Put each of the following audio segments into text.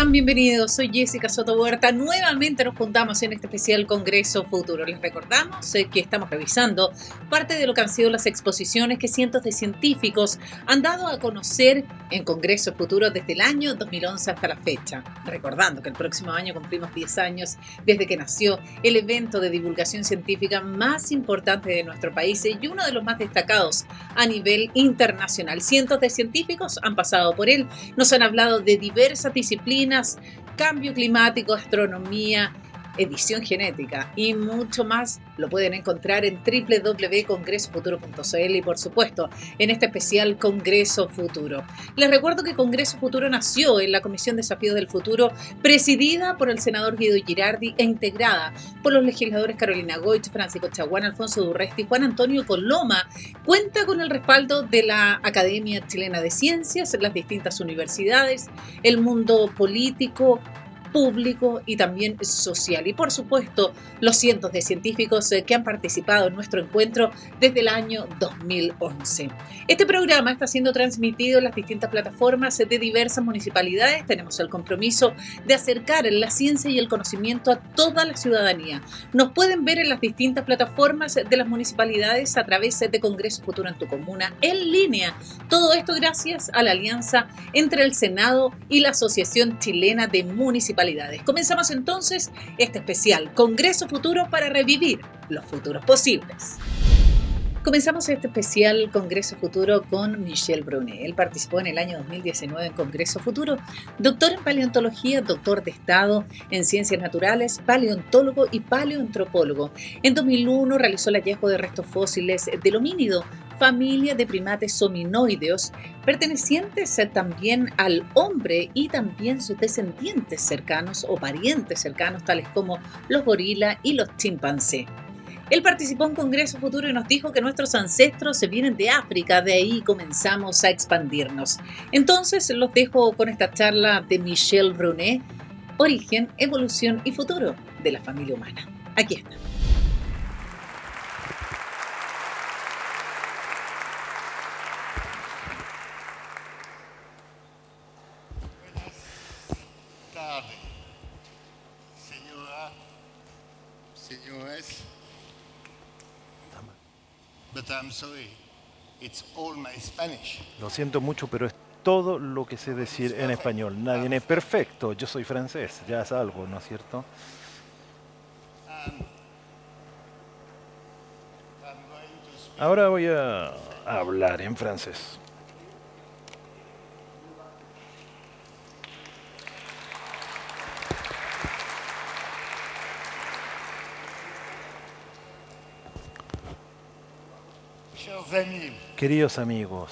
están? Bienvenidos. Soy Jessica Soto Huerta. Nuevamente nos juntamos en este especial Congreso Futuro. Les recordamos que estamos revisando parte de lo que han sido las exposiciones que cientos de científicos han dado a conocer en Congreso Futuro desde el año 2011 hasta la fecha. Recordando que el próximo año cumplimos 10 años desde que nació el evento de divulgación científica más importante de nuestro país y uno de los más destacados a nivel internacional. Cientos de científicos han pasado por él, nos han hablado de diversas disciplinas, cambio climático, astronomía, edición genética y mucho más. Lo pueden encontrar en www.congresofuturo.cl y por supuesto en este especial Congreso Futuro. Les recuerdo que Congreso Futuro nació en la Comisión Desafíos del Futuro, presidida por el senador Guido Girardi e integrada por los legisladores Carolina Goich, Francisco Chaguán, Alfonso Durresti y Juan Antonio Coloma. Cuenta con el respaldo de la Academia Chilena de Ciencias, las distintas universidades, el mundo político, público y también social. Y por supuesto, los cientos de científicos que han participado en nuestro encuentro desde el año 2011. Este programa está siendo transmitido en las distintas plataformas de diversas municipalidades. Tenemos el compromiso de acercar la ciencia y el conocimiento a toda la ciudadanía. Nos pueden ver en las distintas plataformas de las municipalidades a través de Congreso Futuro en tu Comuna, en línea. Todo esto gracias a la alianza entre el Senado y la Asociación Chilena de Municipalidades. Comenzamos entonces este especial Congreso Futuro para revivir los futuros posibles. Comenzamos este especial Congreso Futuro con Michel Brunet. Él participó en el año 2019 en Congreso Futuro, doctor en paleontología, doctor de Estado en ciencias naturales, paleontólogo y paleoantropólogo. En 2001 realizó el hallazgo de restos fósiles del homínido, familia de primates hominoideos, pertenecientes también al hombre y también sus descendientes cercanos o parientes cercanos, tales como los gorilas y los chimpancés. Él participó en Congreso Futuro y nos dijo que nuestros ancestros se vienen de África, de ahí comenzamos a expandirnos. Entonces los dejo con esta charla de Michel Brunet, Origen, Evolución y Futuro de la Familia Humana. Aquí está. Señores, but I'm sorry, it's all my Spanish. Lo siento mucho, pero es todo lo que sé decir en español. Nadie es perfecto. Yo soy francés, ya es algo, ¿no es cierto? Ahora voy a hablar en francés. Queridos amigos,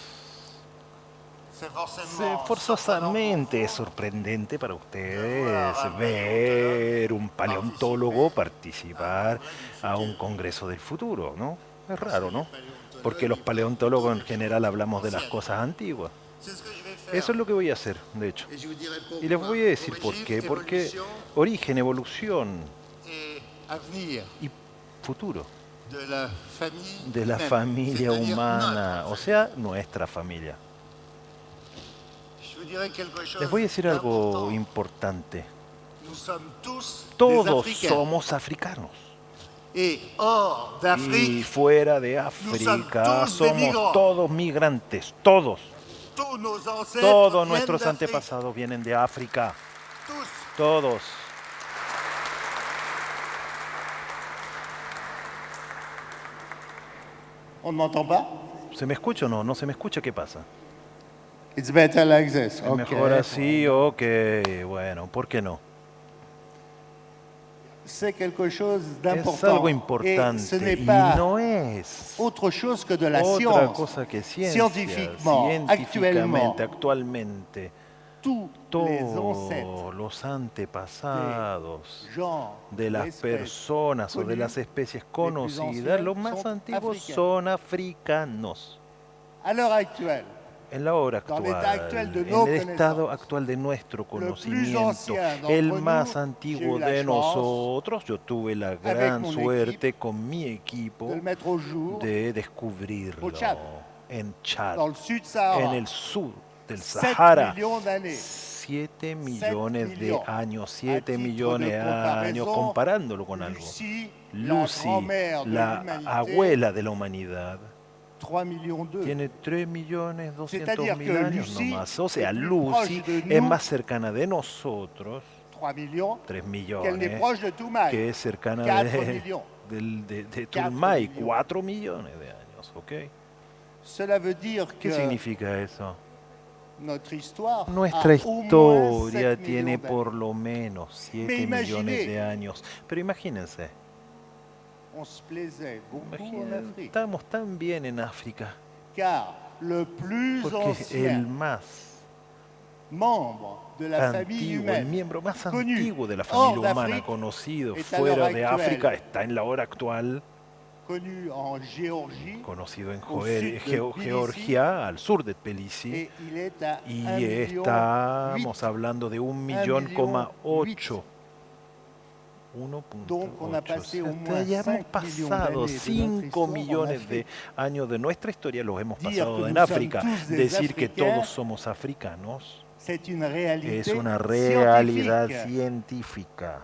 forzosamente es sorprendente para ustedes ver un paleontólogo participar a un Congreso del Futuro, ¿no? Es raro, ¿no? Porque los paleontólogos en general hablamos de las cosas antiguas. Eso es lo que voy a hacer, de hecho. Y les voy a decir por qué. Porque origen, evolución y futuro de la familia humana, o sea, nuestra familia. Les voy a decir algo importante. Todos somos africanos. Y fuera de África somos todos migrantes, todos. Todos nuestros antepasados vienen de África. Todos. On ne m'entend pas? ¿Se me escucha o no? ¿No se me escucha? ¿Qué pasa? It's better like this. ¿Es mejor así? Ok, bueno, ¿por qué no? C'est quelque chose d'important. Es algo importante y no es autre chose que de la otra science. cosa que ciencia. Científicamente, actualmente, todos los antepasados de las personas o de las especies conocidas, los más antiguos son africanos. À l'heure actuelle, En la hora actual, en el estado actual de nuestro conocimiento, el más antiguo de nosotros, yo tuve la gran suerte con mi equipo de descubrirlo en Chad, en el sur del 7 Sahara. millions d'années. 7 millones de millions. años, À 7 titre millones de de años, comparaison, comparándolo con algo. Lucie, Lucy, la grand-mère de la l'humanité, abuela de la humanidad, 3 millions d'eux. tiene 3 millones 200 C'est-à-dire mil que años Lucy nomás. O sea, est plus Lucy proche de es nous, más cercana de nosotros, 3 millions, 3 qu'elle n'est millones, proche de Toumaï, que es cercana 4 de, millions. de 4 Tulmay, millones. 4 millones de años, ¿ok? Cela veut dire ¿Qué que significa eso? notre histoire Nuestra a au moins historia 7 tiene millions d'années. por lo menos 7 imaginez, millones de años. Pero imagínense, On se plaisait beaucoup en imaginen- Afrique, estamos tan bien en África, car le plus porque el ancien más membre de la famille antiguo, el humaine miembro más connu antiguo de la hors familia humana d'Afrique conocido est à fuera l'heure de actuelle África está en la hora actual, connu en Géorgie, conocido en au sud de Tbilissi, Georgia, al sur de Tbilisi, et il est à y 1 million estamos 8. hablando de 1,8 Donc, on a 1.8. passé au O sea, moins ya hemos 5 millions pasado d'années de notre 5 histoire en millones de Afrique. años de nuestra historia, los hemos Dire pasado que en nous África. sommes tous des Decir que Africains, todos somos africanos C'est une réalité es una realidad scientifique. científica.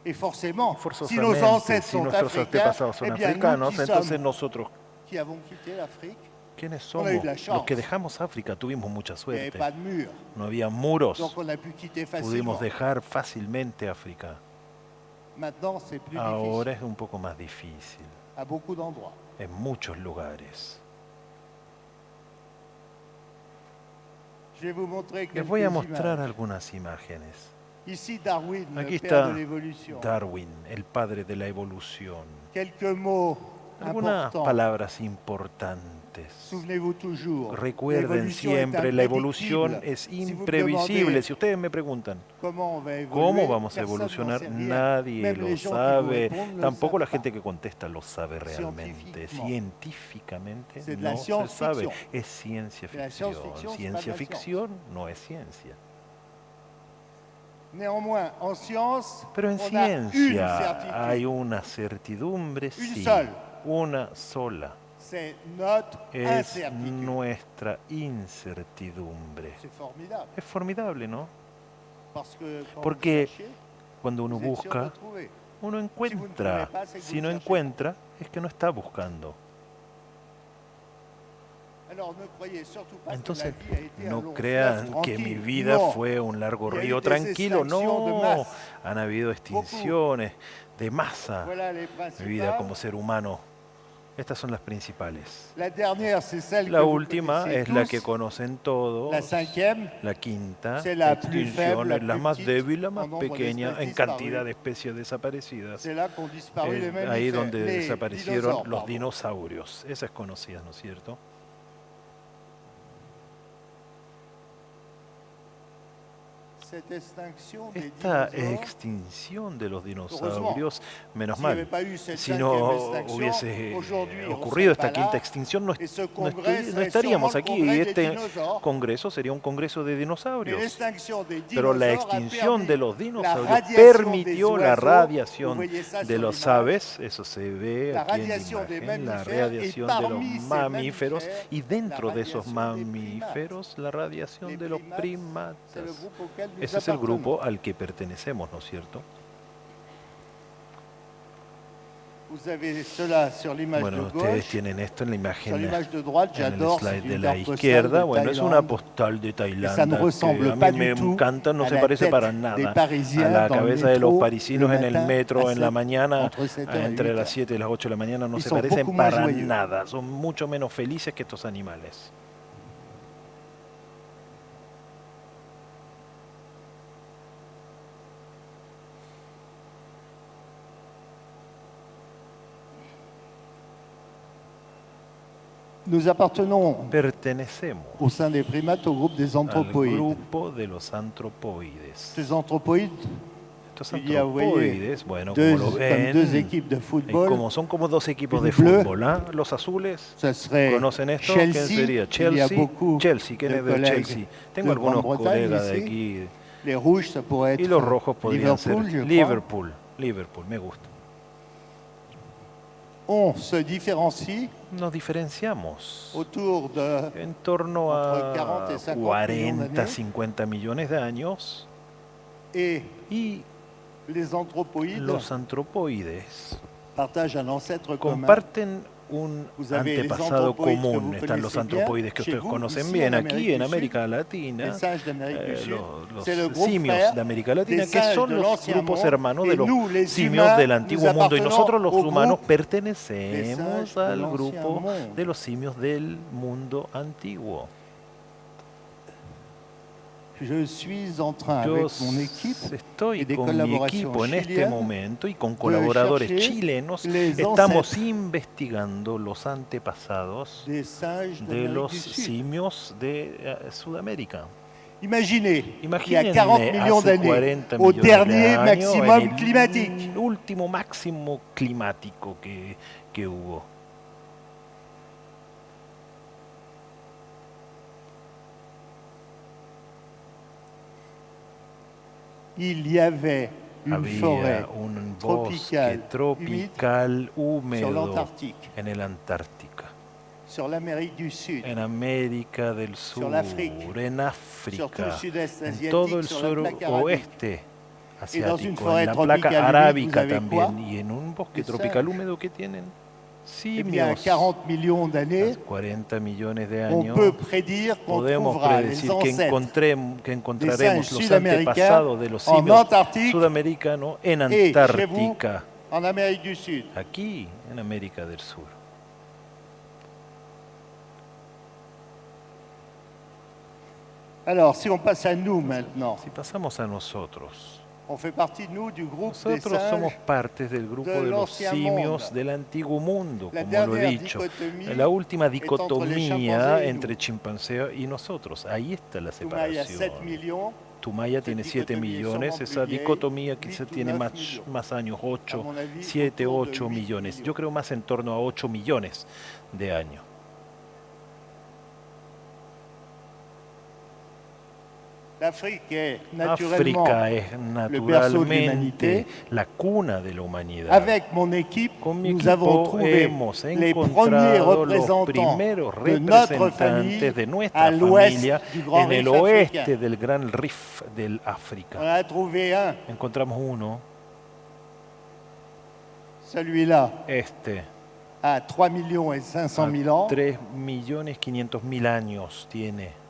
Et forcément, si nos Forzosamente, ancêtres si sont nuestros africains, antepasados son eh bien, nous africanos, qui entonces sommes, nosotros, qui avons quitté l'Afrique, ¿quiénes on a eu somos? de la Los chance. que dejamos África tuvimos mucha Il n'y avait suerte. pas de mur, No había muros. donc on a pu quitter facilement. Pudimos dejar fácilmente África. Maintenant, c'est plus Ahora difficile, es un poco más difícil à beaucoup d'endroits. en muchos lugares. Je vais vous montrer Les voy a quelques mostrar images. algunas imágenes. Ici, Darwin, Aquí le père está de l'évolution. Darwin, el padre de la evolución. Quelques mots Algunas importants. palabras importantes. Souvenez-vous toujours. Recuerden l'évolution est siempre, la evolución imprédictible. es Si vous me imprevisible. demandez Si ustedes me preguntan comment on va évoluer, cómo vamos a personne evolucionar, n'en sait rien. nadie Même lo les gens qui sabe. vous répondent ne Tampoco le la savent gente pas. que contesta lo sabe realmente. Científicamente. Científicamente C'est de la no se sabe. science-fiction. Es ciencia La ficción. science-fiction, c'est Ciencia pas de la ficción no es ciencia. Néanmoins, en science, Pero en on a une ciencia certitude. hay una certidumbre, Une sí, seule. una sola. C'est notre Es incertitude. nuestra incertidumbre. C'est formidable. Es formidable, ¿no? Parce que quand Porque vous cherchez, cuando uno vous êtes sûr de busca, trouver. uno Si vous ne encuentra. trouvez pas, c'est que Si vous no ne cherchez encuentra, es que no está buscando. Alors, ne croyez surtout pas Entonces, que la vie a été un no long crean fleuve que mi tranquille. vida Non. fue un largo Il y a eu río des tranquilo. extinctions de No, masse. han habido extinciones de masa. Voilà les Mi vida principales. como ser humano. Estas son las principales. La dernière, c'est celle La que vous última connaissez es la tous. que conocen todos. La cinquième, La quinta c'est la plus extinción faible, es la plus más petite, débil, la en más nombre pequeña d'espèces en cantidad disparues. de especies desaparecidas. c'est là qu'ont disparu les Es mammifères. ahí donde les desaparecieron dinosaures, los pardon. dinosaurios. Esa es conocida, ¿no es cierto? Cette extinction des Esta dinosaures, extinción de los dinosaurios, menos s'il n'y avait mal, pas eu cette si cinquième no extinction, hubiese aujourd'hui, on ocurrido serait esta pas là, quinta extinción, no, et ce no congrès no serait estaríamos sûrement le aquí. Y congrès des este dinosaures. congreso sería un congreso de Mais dinosaurios. l'extinction des Pero la dinosaures a extinción permis de los la dinosaurios radiation permitió des la oiseaux. Vous radiación voyez ça de sur los l'image. aves, eso se ve La aquí en la radiación de imagen, la mamíferos, radiación y de los parmi ces mamíferos, mamíferos, y dentro la de esos radiación de mamíferos la radiación Les de los primates, primatas. c'est le groupe auquel nous Ese es el appartenons. grupo al que pertenecemos, ¿no es cierto? Vous avez cela sur l'image Bueno, de ustedes gauche. tienen esto en la Sur imagen l'image de droite, en el j'adore, c'est slide de une la carte postale izquierda. de Bueno, es una Thaïlande. postal de ça ne Tailandia ressemble que a pas mí du me tout encanta, no à se la parece tête para des nada Parisiens a la dans le cabeza de los métro parisinos le en el matin metro à en la 7, mañana entre 7 heures et entre 8 las heures. 7 y las 8 de la mañana. No Ils se sont parecen beaucoup moins para joyeux. nada, son mucho menos felices que estos animales. Nous appartenons Pertenecemos au sein des primates au groupe des al anthropoïdes. grupo de los antropoides. Ces anthropoïdes, Estos il y a, vous voyez, antropoides, bueno, deux, como lo comme deux ven, équipes de football. como son como dos equipos de el bleu, fútbol, ¿ah? Los azules. Ce serait ¿Conocen esto? ¿Quién Chelsea. sería? Il y a Chelsea. beaucoup Chelsea, ¿quién de es de collègues Chelsea? Tengo de algunos Grande-Bretagne colegas de ici. aquí. Les rouges, ça pourrait Y être los rojos podrían Liverpool, ser je crois. Liverpool. Liverpool, me gusta. On se différencie nos diferenciamos autour de en torno entre a 40 y 50 40, millones. 50 millones de años et y les anthropoïdes los antropoides partagent un ancêtre commun. comparten un Vous avez les antepasado anthropoïdes que común. vous Están los connaissez bien, antropoides que chez ustedes vous, conocen ici bien en aquí Amérique en du América Sud, Latina, les singes d'Amérique du Sud, los c'est le groupe simios frère de América Latina, des que singes son de los l'ancien grupos monde, hermanos et de los nous, les simios humains, del nous antiguo mundo. Y appartenons nosotros los au humanos groupe pertenecemos singes de al l'ancien grupo monde. de los simios del mundo antiguo. Je suis en train, Yo avec mon équipe, estoy y de con mi colaboración equipo en este chilena, momento y con colaboradores chercher chilenos. les Estamos ancêtres investigando los antepasados des singes de d'Amérique los du Sud. simios de Sudamérica. Imaginez, il y a Imagínense 40 millions hace d'années, 40 au millones de dernier años, maximum en el climatique. último máximo climático que hubo. Il y avait une forêt Había un tropicale, bosque tropical sur húmedo l'Antarctique, en el Antártica, sur l'Amérique du Sud, en América del Sur Sur, l'Afrique, en sur tout le África, sud-est en asiatique, todo el sur la plaque arabique. suroeste Et dans une asiático, forêt en la placa tropicale humide, arábica vous avez también, quoi? y en un bosque Des tropical singes. húmedo que tienen Eh bien, à simios. 40 millions d'années, Hace 40 millones de on años peut prédire qu'on podemos trouvera les predecir que, ancêtres que encontraremos singes los sudamericains antepasados de los en simios Antarctique sudamericanos en et chez vous Antártica, en Amérique du Sud. aquí en América del Sur. Alors, si on passe à nous maintenant, Si pasamos a nosotros, on fait partie, nous, du groupe des nosotros somos singes. partes del grupo de de los l'ancien simios monde. del antiguo mundo, La como lo he dernière dicho. dicotomie La última entre les dicotomía chimpancés y entre nous. chimpancé y nosotros. Ahí está la Toumai a 7 separación. millions. Tumaya tiene 7 dicotomía es millones, sûrement esa plus vieille, dicotomía quizá 8 ou tiene 9 más, millions. más años, 8, A mon avis, 7, autour de 8 8 millones. millions. Yo creo más en torno a 8 millones de años. L'Afrique est naturellement, África es le berceau de naturalmente l'humanité. la cuna de la humanidad. Avec mon équipe, Con mi nous avons equipo trouvé hemos les premiers encontrado los représentants primeros de notre representantes famille de à nuestra l'ouest familia du Grand en el Rift oeste africain. del Gran Rif del On África. a trouvé un, Encontramos uno, celui-là, este, à 3 millions et 500 000 ans. 3.500.000 años tiene.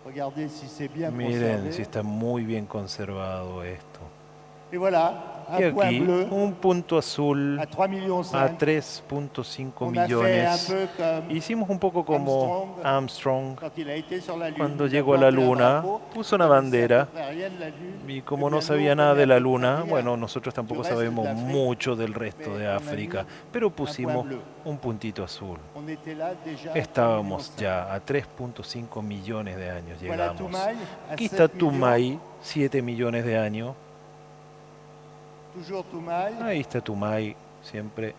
Regardez si c'est bien Miren conservé. si está muy bien conservado esto. Et voilà, Y un point aquí bleu un punto azul à 3 millions a 5. 3.5 On a fait un millones. peu comme Hicimos un poco como Armstrong quand il a été sur la Lune. cuando Il a llegó a la planté un Luna, drapeau, puso una il ne bandera savait rien de la Lune. y como Eh no bien, sabía nous, nada on de la connaît Luna, rien. bueno, nosotros tampoco Du reste sabemos de l'Afrique, mucho del resto mais de on a África, mis pero un pusimos point bleu. un puntito azul. On était là déjà à Estábamos 3,5 ya a 3.5 millones de años, Voilà llegamos. Toumai, à Aquí 7 está millions. Tumay, 7 millones de años. Toujours Toumai, Ahí está Tumay, siempre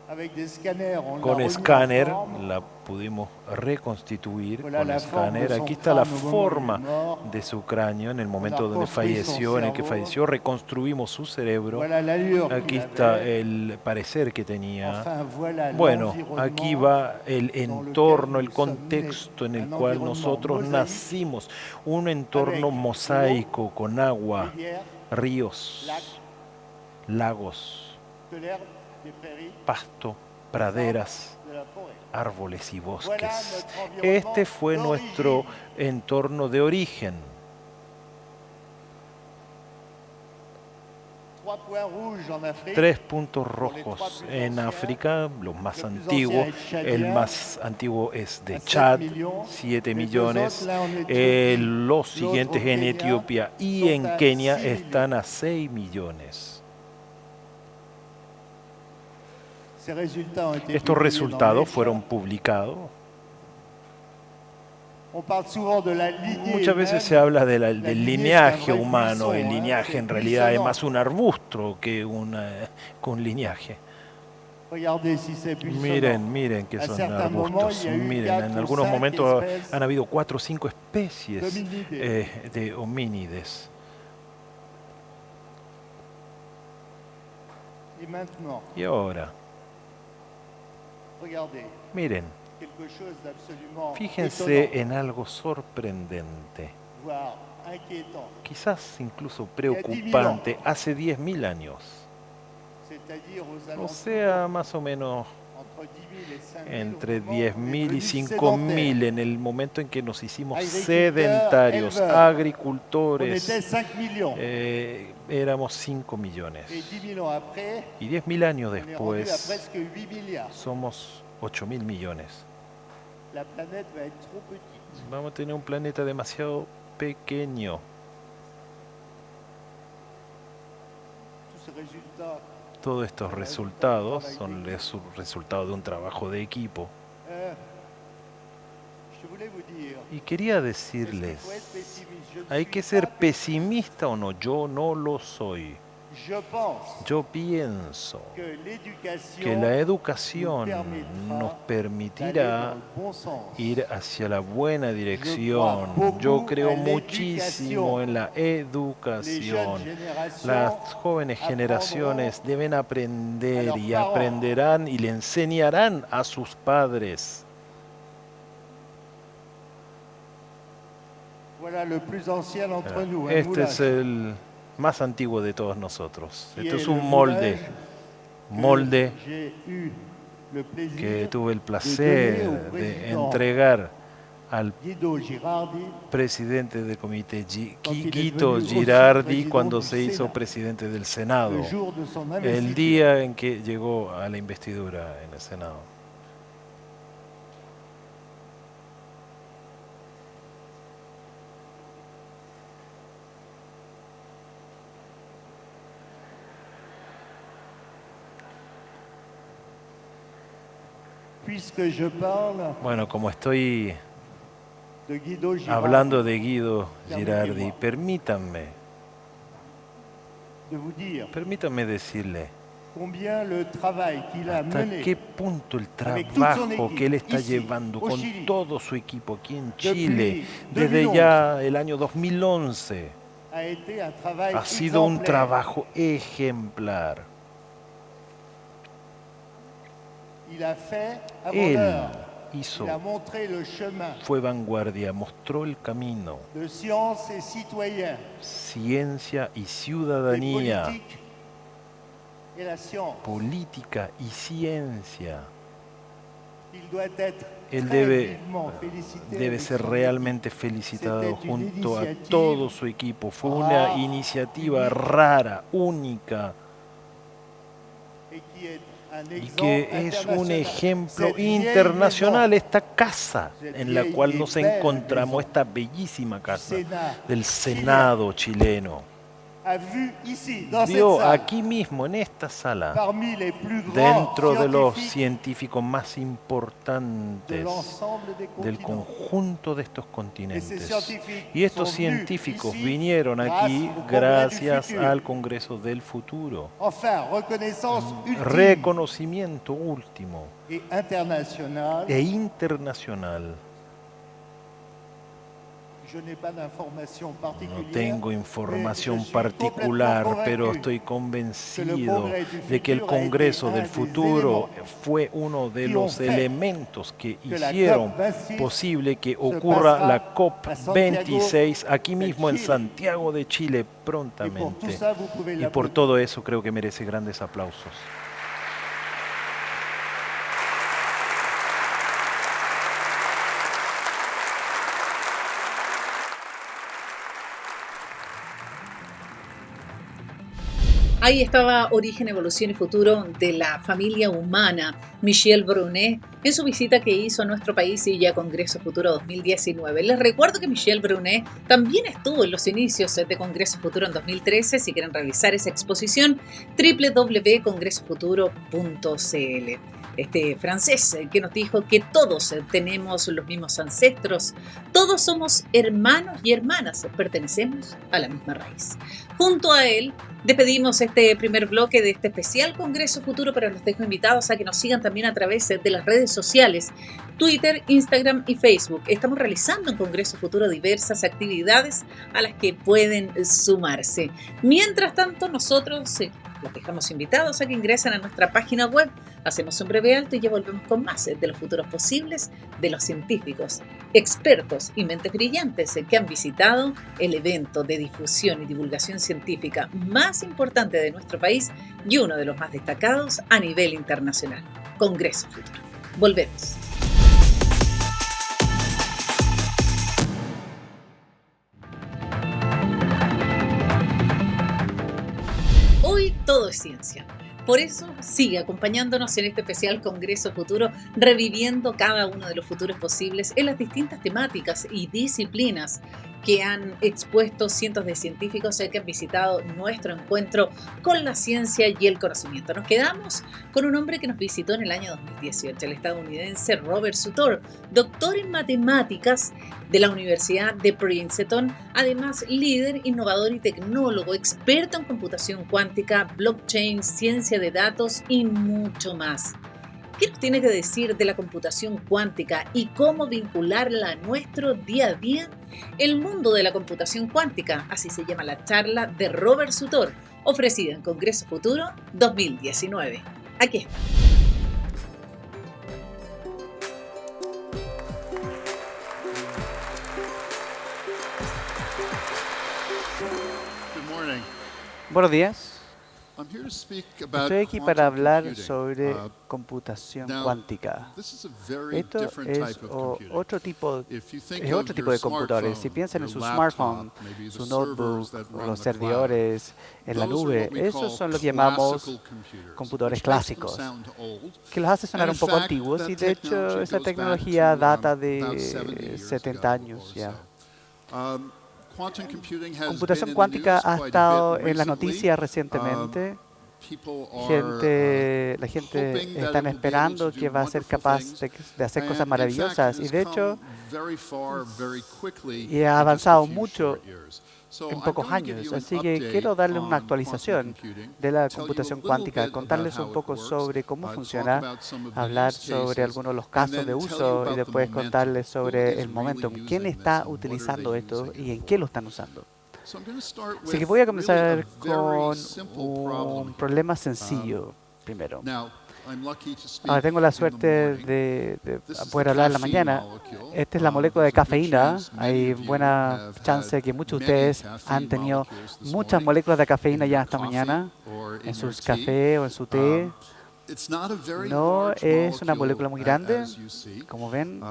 avec des scanners. On l'a con remis en escáner, forme. la pudimos reconstituir Voilà con la forme escáner. de son Aquí está la crâne au moment où il est forma mort. de su cráneo en el momento a donde reconstruit son falleció, en el que cerveau. falleció, reconstruimos su cerebro. Voilà l'allure Aquí qu'il está avait. el parecer que tenía. Enfin, voilà Bueno, l'environnement aquí va el entorno, el nous sommes contexto en el un cual environnement nosotros mosaïque nacimos. Un entorno avec mosaico con agua, rivières, ríos, lacs, lagos, de l'herbe, des prairies, pasto, praderas, de la forêt. árboles y Voilà bosques. notre environnement Este fue nuestro d'origine. entorno de origen. 3 points rouges en Afrique. 3 puntos rojos en África, los más antiguos. El más antiguo es de Chad, 7 millones. Los siguientes en Etiopía y en Kenia están a 6 millones. Ces résultats ont été Estos publiés resultados dans Nature. fueron publicados. On parle souvent de la lignée Muchas veces humaine. se habla de del lignée, lineaje c'est un vrai humano. buisson, El lineaje c'est en realidad es buissonnant. más un arbusto que un lineaje. Regardez si c'est buissonnant. Miren que À son certains moments, arbustos. il y a eu Miren, 4 en ou algunos 5 momentos espèces han habido 4 o 5 especies d'hominidés. de homínides. Et maintenant, Y ahora, regardez, miren, quelque chose d'absolument fíjense étonnant, en algo sorprendente, voire inquiétant, quizás incluso preocupante, hace 10.000 años. c'est-à-dire aux O alentours sea, más o menos entre 10 000 et 5 000, entre au moment où on est 10.000 y devenu 5.000 sédentaire. en el momento en que nos hicimos Agriculteurs, sedentarios, éleveurs. On agricultores, était 5 millions. éramos 5 millones. Et 10 000 ans après, Y 10.000 años on est rendu à después presque 8 milliards. somos 8.000 millones. La planète va être trop petite. Vamos a tener un planeta demasiado pequeño. Tous ces résultats, Todos estos resultados son resultado de un trabajo de equipo. je voulais vous dire, Y quería est-ce qu'il decirles, faut être pessimiste? Je ne ¿hay suis que ser pas pesimista o no? Yo no lo soy. pessimiste. Je pense Yo pienso que l'éducation que la educación nous nos d'aller permitirá dans le bon sens. ir hacia la buena dirección. Yo creo muchísimo en la Les jeunes educación. générations Las jóvenes generaciones deben aprender y aprenderán y le enseñarán a sus padres. voilà le plus ancien d'entre nous, un Este es moulage, el más antiguo de todos nosotros. qui Esto est es le un molde, molde que j'ai eu le plaisir que tuve el de placer donner au de président entregar al Guido Girardi presidente del comité Quand il est Guido devenu aussi Girardi président cuando du se hizo Sénat. presidente del Senado, le jour de son el investiture. día en que llegó a la investidura en el Senado. Puisque je parle Bueno, como estoy de Guido Girardi, hablando de Guido Girardi, permítanme de vous dire decirle combien le travail qu'il a hasta mené qué punto el avec toute son trabajo équipe que él está ici, llevando au con Chili, todo su equipo aquí en depuis Chile, desde 2011, ya el año 2011, a été un travail ha sido un exemplaire. trabajo ejemplar. Il a fait Él avant-l'heure. hizo, Il a montré le chemin fue vanguardia, mostró el camino, de science et citoyen, ciencia y de ciudadanía, politique et la science. política y ciencia. Il doit être Él très debe, vivement félicité debe avec ser son realmente équipe. felicitado C'était une junto a initiative todo su equipo. Fue una rare, iniciativa unique, rara, única, et qui est un y exemple que es un international. ejemplo Cette vieille internacional, maison esta casa en la cual nos encontramos, esta bellísima casa del Senado chileno. a vu ici, dans Vio cette salle, aquí mismo, en esta sala, parmi les plus grands dentro de los scientifiques científicos más de importantes l'ensemble des del continents. conjunto de estos Et ces continentes. scientifiques Y estos sont venus científicos ici vinieron grâce aquí au Congrès gracias du futur. al Congreso del Futuro. Enfin, reconnaissance ultime Reconocimiento último et internationale. e internacional. Je n'ai pas d'informations No particulières. tengo mais información je suis particular, complètement pero convaincu estoy que convencido le Congrès du de que el futur a été Congreso un del des Futuro éléments fue uno de qui los ont fait elementos que que la hicieron COP26 posible que se ocurra passera la a COP26 aquí de mismo en Chile. Santiago de Chile Et pour tout prontamente. ça, vous pouvez Y por l'applaudir. todo eso creo que merece grandes aplausos. Ahí estaba Origen, Evolución y Futuro de la familia humana, Michel Brunet, en su visita que hizo a nuestro país y ya Congreso Futuro 2019. Les recuerdo que Michel Brunet también estuvo en los inicios de Congreso Futuro en 2013. Si quieren revisar esa exposición, www.congresofuturo.cl. Este francés que nos dijo que todos tenemos los mismos ancestros, todos somos hermanos y hermanas, pertenecemos a la misma raíz. Junto a él despedimos este primer bloque de este especial Congreso Futuro, pero los dejo invitados a que nos sigan también a través de las redes sociales, Twitter, Instagram y Facebook. Estamos realizando en Congreso Futuro diversas actividades a las que pueden sumarse. Mientras tanto, nosotros Los dejamos invitados a que ingresen a nuestra página web. Hacemos un breve alto y ya volvemos con más de los futuros posibles de los científicos, expertos y mentes brillantes que han visitado el evento de difusión y divulgación científica más importante de nuestro país y uno de los más destacados a nivel internacional, Congreso Futuro. Volvemos. Hoy todo es ciencia. Por eso sigue acompañándonos en este especial Congreso Futuro, reviviendo cada uno de los futuros posibles en las distintas temáticas y disciplinas que han expuesto cientos de científicos que han visitado nuestro encuentro con la ciencia y el conocimiento. Nos quedamos con un hombre que nos visitó en el año 2018, el estadounidense Robert Sutor, doctor en matemáticas de la Universidad de Princeton, además líder, innovador y tecnólogo, experto en computación cuántica, blockchain, ciencia de datos y mucho más. ¿Qué nos tiene que decir de la computación cuántica y cómo vincularla a nuestro día a día? El mundo de la computación cuántica, así se llama la charla de Robert Sutor, ofrecida en Congreso Futuro 2019. Aquí está. Good morning. Buenos días. I'm here to speak about Estoy aquí quantum para hablar computing. sobre computación now, cuántica. This is a very Esto different es type of computing. otro tipo If you think es of otro tipo your de computadores. Si smartphone, piensan en your su laptop, smartphone, maybe su the notebook, servers that o run los the cloud, servidores en la those are nube, what we esos call son lo que llamamos classical computers, computadores which makes them clásicos, sound old. que los hace sonar And un in poco fact, antiguos that y de hecho technology esa goes back tecnología to, data about de 70 years 70 ago años or ya. so. Quantum computing has been Computación in the cuántica news ha quite a estado bit en las recently. noticias recientemente. People La gente hoping that están it will be able esperando to que do va a ser wonderful capaz things. de hacer cosas And in fact, maravillosas it y has de come hecho very far, very quickly y ha in just a avanzado few mucho short years. en So I'm pocos going to give años. you an Así que update quiero darles una on quantum actualización computing, de la tell you a computación little cuántica, bit about contarles un how it poco works, sobre cómo talk funciona, about some of the hablar use sobre cases, algunos de los and casos then de tell you uso y about the después momentum. contarles Who sobre is el momento, really quién using está this and what are utilizando they esto using y it en qué for? lo están usando. So I'm going to start Así que with voy a really a comenzar very con simple un problem problema here. sencillo primero. Now, I'm lucky to speak Ahora tengo la in the suerte morning. de This is poder the hablar en la caffeine mañana. molecule. Esta es la molécula de There's a good cafeína. chance many Hay of you buena have chance had que muchos de many ustedes han caffeine tenido molecules this muchas morning moléculas de in cafeína ya your esta coffee mañana or in en your sus tea. cafés o en su té. It's not a very No large es una molecule, molécula muy grande, as you see. como ven.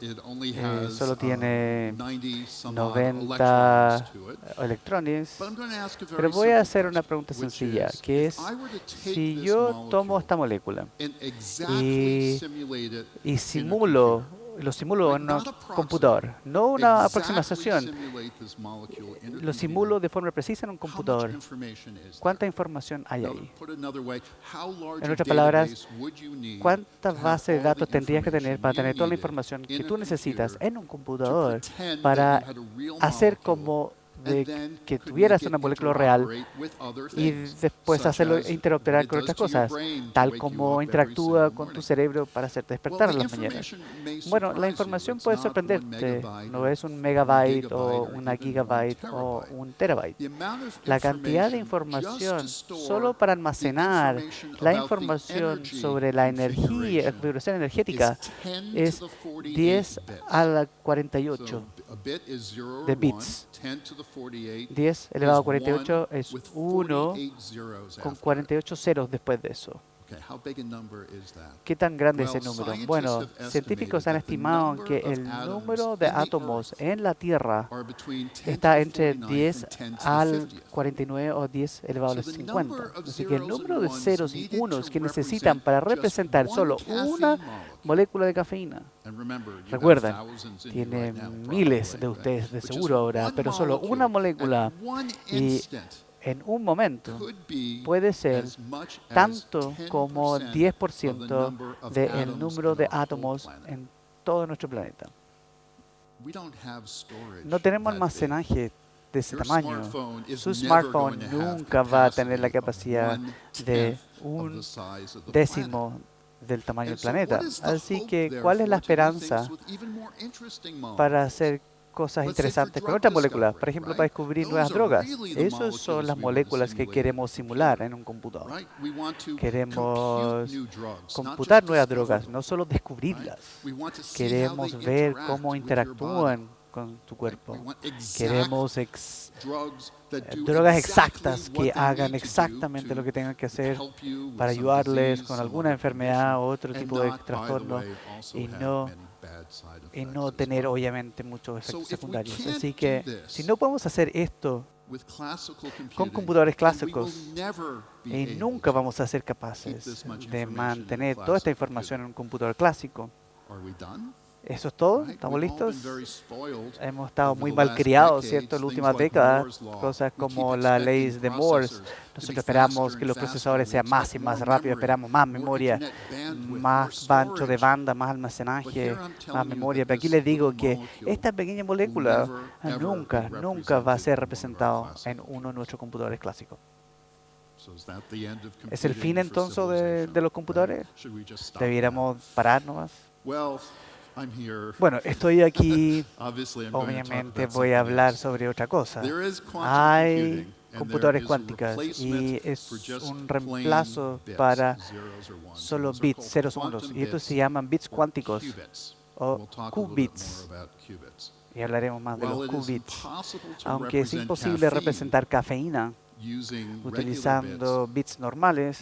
It only has Solo tiene 90 some odd 90 electrons to it. electrones. But I'm going to ask a very Pero voy a simple hacer una question, pregunta which sencilla, is, que if es, I were to take si this yo tomo molecule esta molécula and exactly y, simulate it y in a simulo, computer, lo simulo en un not approximate, computador, no una exactly aproximación, simulate this molecule in a lo computer, simulo de forma precisa en un how much computador, information is ¿cuánta there? información hay Now, ahí? put another way, how large En a otras palabras, database would you need ¿cuántas to have bases de all the datos tendrías que tener information para you tener toda la needed información que in a tú necesitas computer en un to computador pretend para that you had a real hacer molecule como and de then que could tuvieras make una it molécula real interoperate with other y things, después such hacerlo as interoperar what it con does otras to your cosas, brain to tal wake you como up every interactúa single con tu morning. cerebro para hacerte Well, despertar the en las mañanas. information may Bueno, la surprise you. información It's puede not 1 sorprenderte, megabyte no or es un 1 megabyte gigabyte o or una even 1 gigabyte o terabyte. un terabyte. The amount of La cantidad de information información just to solo store para the almacenar information la about the información energy sobre la energía, configuration configuración energética is 10 es to the 48 10 a bits. la So 48 a bit is 0 de or 1, bits. 10 to the 48 10 elevado a is 48 1 es with 1 48 zeros con after it. 48 ceros después de eso. Okay, how big a number is that? ¿Qué tan grande es Well, ese número? scientists Bueno, have científicos han estimated that the estimado number que of el atoms número de in the átomos Earth en la Tierra are between 10 to está the entre 49th 10 and 10 to al the 50th. 49 o 10 elevado a So la the number 50. of Así que el zeros número and de ones ceros y needed unos to que necesitan para represent just representar one solo caffeine una molecule. molécula de cafeína. And remember, you have Recuerden, thousands in you tiene right now, miles probably, de right? ustedes de But just seguro ahora, one pero solo molecule una molécula at one y instant en un momento could be puede ser as much as tanto como 10% 10% of the number of del atoms número in de our whole átomos planet. en todo nuestro planeta. We don't have storage No tenemos that big. almacenaje de ese Your tamaño. smartphone is Su never smartphone going to have nunca va a tener la capacity capacidad of de 1/10 of un the size of the planet. décimo del tamaño del And so what planeta. is the Así hope, que, ¿cuál es la therefore, to do esperanza things with even more interesting para molecules? hacer cosas interesantes con otras moléculas. Por ejemplo, para descubrir nuevas drogas. Esas son las moléculas que queremos simular en un computador. Queremos computar nuevas drogas, no solo descubrirlas. Queremos ver cómo interactúan con tu cuerpo. Queremos drogas exactas que hagan exactamente lo que tengan que hacer para ayudarles con alguna enfermedad o otro tipo de trastorno y no tener obviamente muchos efectos secundarios. Así que si no podemos hacer esto con computadores clásicos y nunca vamos a ser capaces de mantener toda esta información en un computador clásico. ¿Eso es todo? ¿Estamos listos? Hemos estado muy mal criados, ¿cierto? En la última década, cosas como la ley de Morse. Nosotros esperamos que los procesadores sean más y más rápidos, esperamos más memoria, más ancho de banda, más almacenaje, más memoria. Pero aquí les digo que esta pequeña molécula nunca va a ser representado en uno de nuestros computadores clásicos. ¿Es el fin entonces de los computadores? ¿Debiéramos parar nomás? Bueno, estoy aquí, obviamente voy a hablar sobre otra cosa. Hay computadores cuánticos y es un reemplazo para solo bits, ceros o unos. Y estos se llaman bits cuánticos o qubits. Y hablaremos más de los qubits. Aunque es imposible representar cafeína utilizando bits normales,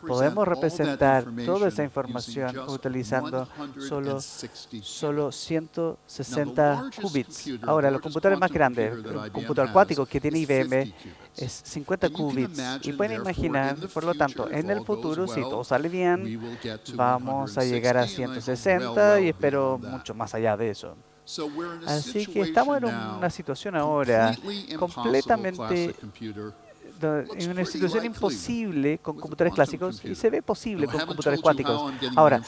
podemos representar toda esa información utilizando solo 160 qubits. Ahora, los computadores más grandes, el computador cuántico que tiene IBM es 50 qubits. Y pueden imaginar, por lo tanto, en el futuro, si todo sale bien, vamos a llegar a 160 y espero mucho más allá de eso. Así que estamos en una situación ahora completamente en una situación imposible con computadores clásicos y se ve posible con computadores cuánticos. Ahora,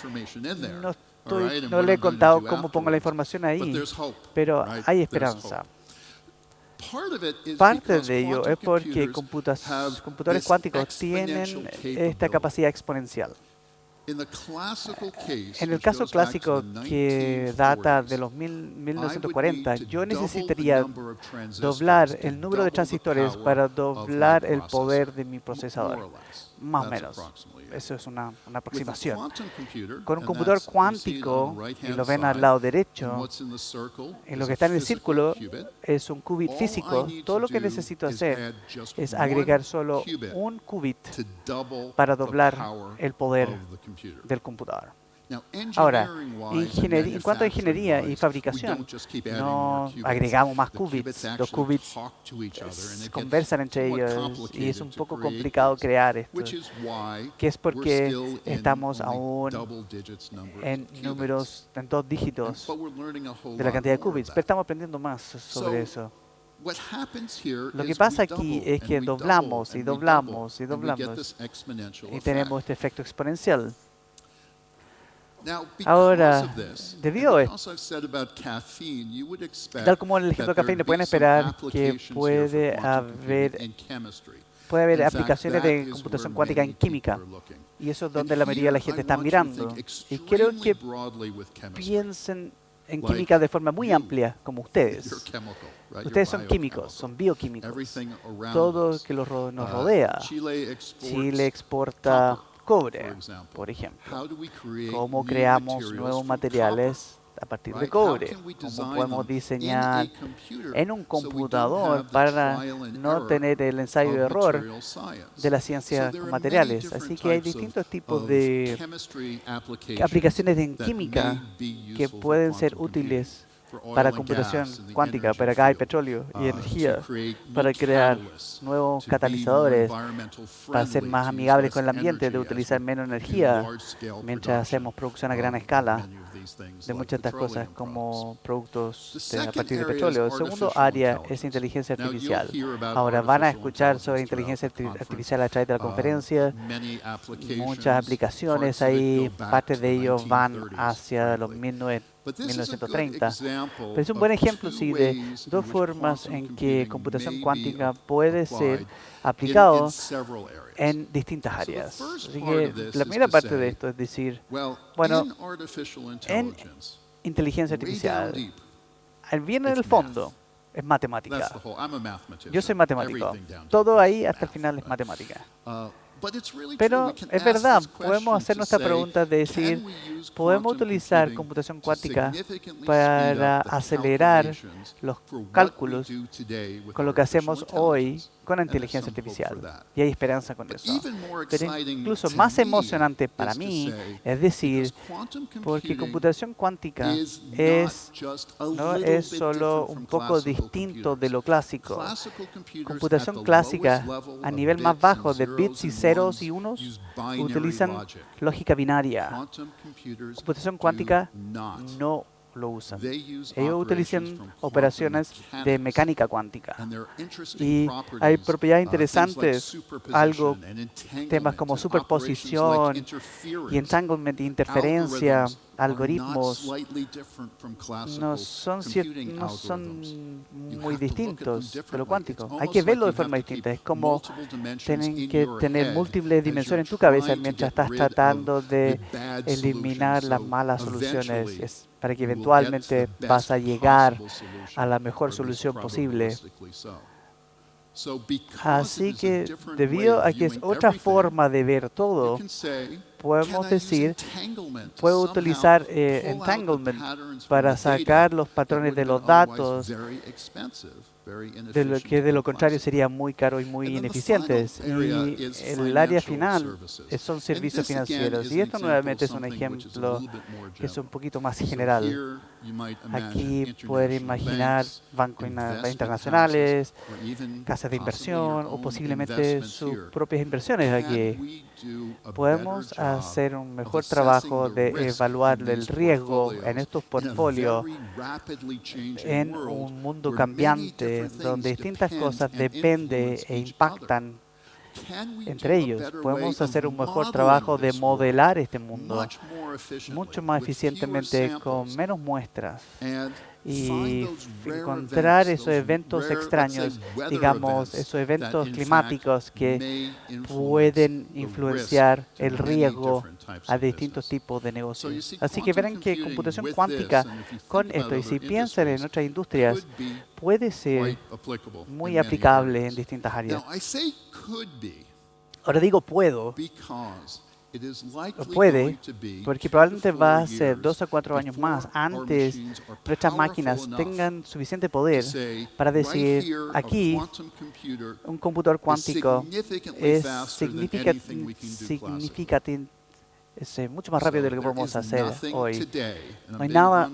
no le he contado cómo pongo la información ahí, pero hay esperanza. Parte de ello es porque computadores cuánticos tienen esta capacidad exponencial. En el caso clásico que data de los 1940, yo necesitaría doblar el número de transistores para doblar el poder de mi procesador, más o menos. Eso es una aproximación. Con un computador cuántico, y lo ven al lado derecho, en lo que está en el círculo es un qubit físico. Todo lo que necesito hacer es agregar solo un qubit para doblar el poder del computador. Ahora, en cuanto a ingeniería y fabricación, no agregamos más qubits. Los qubits conversan entre ellos y es un poco complicado crear esto, que es porque estamos aún en números en 2 dígitos de la cantidad de qubits, pero estamos aprendiendo más sobre eso. Lo que pasa aquí es que doblamos y doblamos y doblamos y tenemos este efecto exponencial. Ahora, debido a esto, tal como en el ejemplo de cafeína, pueden esperar que puede haber aplicaciones de computación cuántica en química. Y eso es donde la mayoría de la gente está mirando. Y quiero que piensen en química de forma muy amplia, como ustedes. Ustedes son químicos, son bioquímicos. Todo que nos rodea. Chile exporta cobre, por ejemplo. ¿Cómo creamos nuevos materiales a partir de cobre? ¿Cómo podemos diseñar en un computador para no tener el ensayo de error de la ciencia con materiales? Así que hay distintos tipos de aplicaciones en química que pueden ser útiles para computación cuántica, para gas y petróleo y energía, para crear nuevos catalizadores, para ser más amigables con el ambiente, de utilizar menos energía mientras hacemos producción a gran escala de muchas de estas cosas como productos a partir de petróleo. El segundo área es inteligencia artificial. Ahora van a escuchar sobre inteligencia artificial a través de la conferencia. Muchas aplicaciones ahí, parte de ellos van hacia los 1930. Pero es un buen ejemplo, sí, de 2 formas en que computación cuántica puede ser aplicado en distintas áreas. Así que la primera parte de esto es decir, bueno, en inteligencia artificial bien en el fondo, es matemática. Yo soy matemático. Todo ahí hasta el final es matemática. Pero es verdad, podemos hacer nuestra pregunta de decir, ¿podemos utilizar computación cuántica para acelerar los cálculos con lo que hacemos hoy con la inteligencia artificial? Y hay esperanza con eso. Pero incluso más emocionante para mí es decir, porque computación cuántica no es solo un poco distinto de lo clásico. Computación clásica a nivel más bajo de bits y ceros y unos utilizan lógica binaria. Computación cuántica no lo usan. Ellos utilizan operaciones de mecánica cuántica. Y hay propiedades interesantes, temas como superposición y entanglement, interferencia, algoritmos, no son muy distintos de lo cuántico. Hay que verlo de forma distinta. Es como tienen que tener múltiples dimensiones en tu cabeza mientras estás tratando de eliminar las malas soluciones. Para que eventualmente vas a llegar a la mejor solución posible. Así que, debido a que es otra forma de ver todo, podemos decir, puedo utilizar entanglement para sacar los patrones de los datos, de lo contrario sería muy caro y muy ineficientes. Y el área final son servicios financieros. Y esto nuevamente es un ejemplo que es un poquito más general. Aquí pueden imaginar bancos internacionales, casas de inversión o posiblemente sus propias inversiones aquí. Podemos hacer un mejor trabajo de evaluar el riesgo en estos portfolios en un mundo cambiante donde distintas cosas dependen e impactan entre ellos. Podemos hacer un mejor trabajo de modelar este mundo mucho más eficientemente con menos muestras y encontrar esos eventos extraños, digamos, esos eventos climáticos que pueden influenciar el riesgo a distintos tipos de negocios. Así que verán que computación cuántica con esto, y si piensan en otras industrias, puede ser muy aplicable en distintas áreas. Ahora digo puedo, puede, porque probablemente va a ser 2 a 4 años más antes nuestras máquinas tengan suficiente poder para decir, aquí un computador cuántico es es mucho más rápido de lo que podemos hacer hoy. No hay nada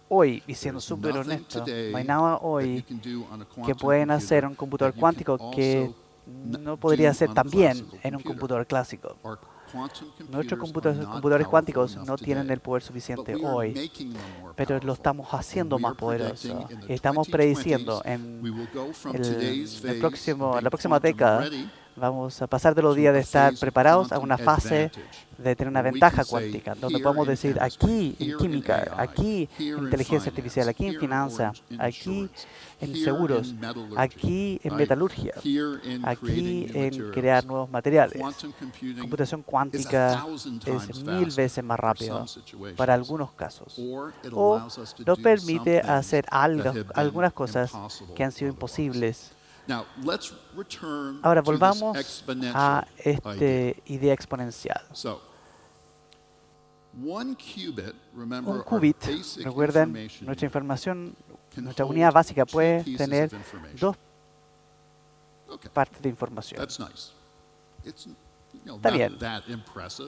hoy, y siendo súper honesto, no hay nada hoy que pueden hacer un computador cuántico que no podría hacer también en un computador clásico. Nuestros computadores cuánticos no tienen el poder suficiente hoy, pero lo estamos haciendo más poderoso. Estamos prediciendo en la próxima década vamos a pasar de los días de estar preparados a una fase de tener una ventaja cuántica, donde podemos decir aquí en química, aquí en inteligencia artificial, aquí en finanzas, aquí en seguros, aquí en metalurgia, aquí en crear nuevos materiales. Computación cuántica es 1000 veces más rápido para algunos casos. O nos permite hacer algunas cosas que han sido imposibles. Ahora volvamos a esta idea exponencial. Un qubit, recuerdan, nuestra información, nuestra unidad básica puede tener 2 partes de información. Está bien,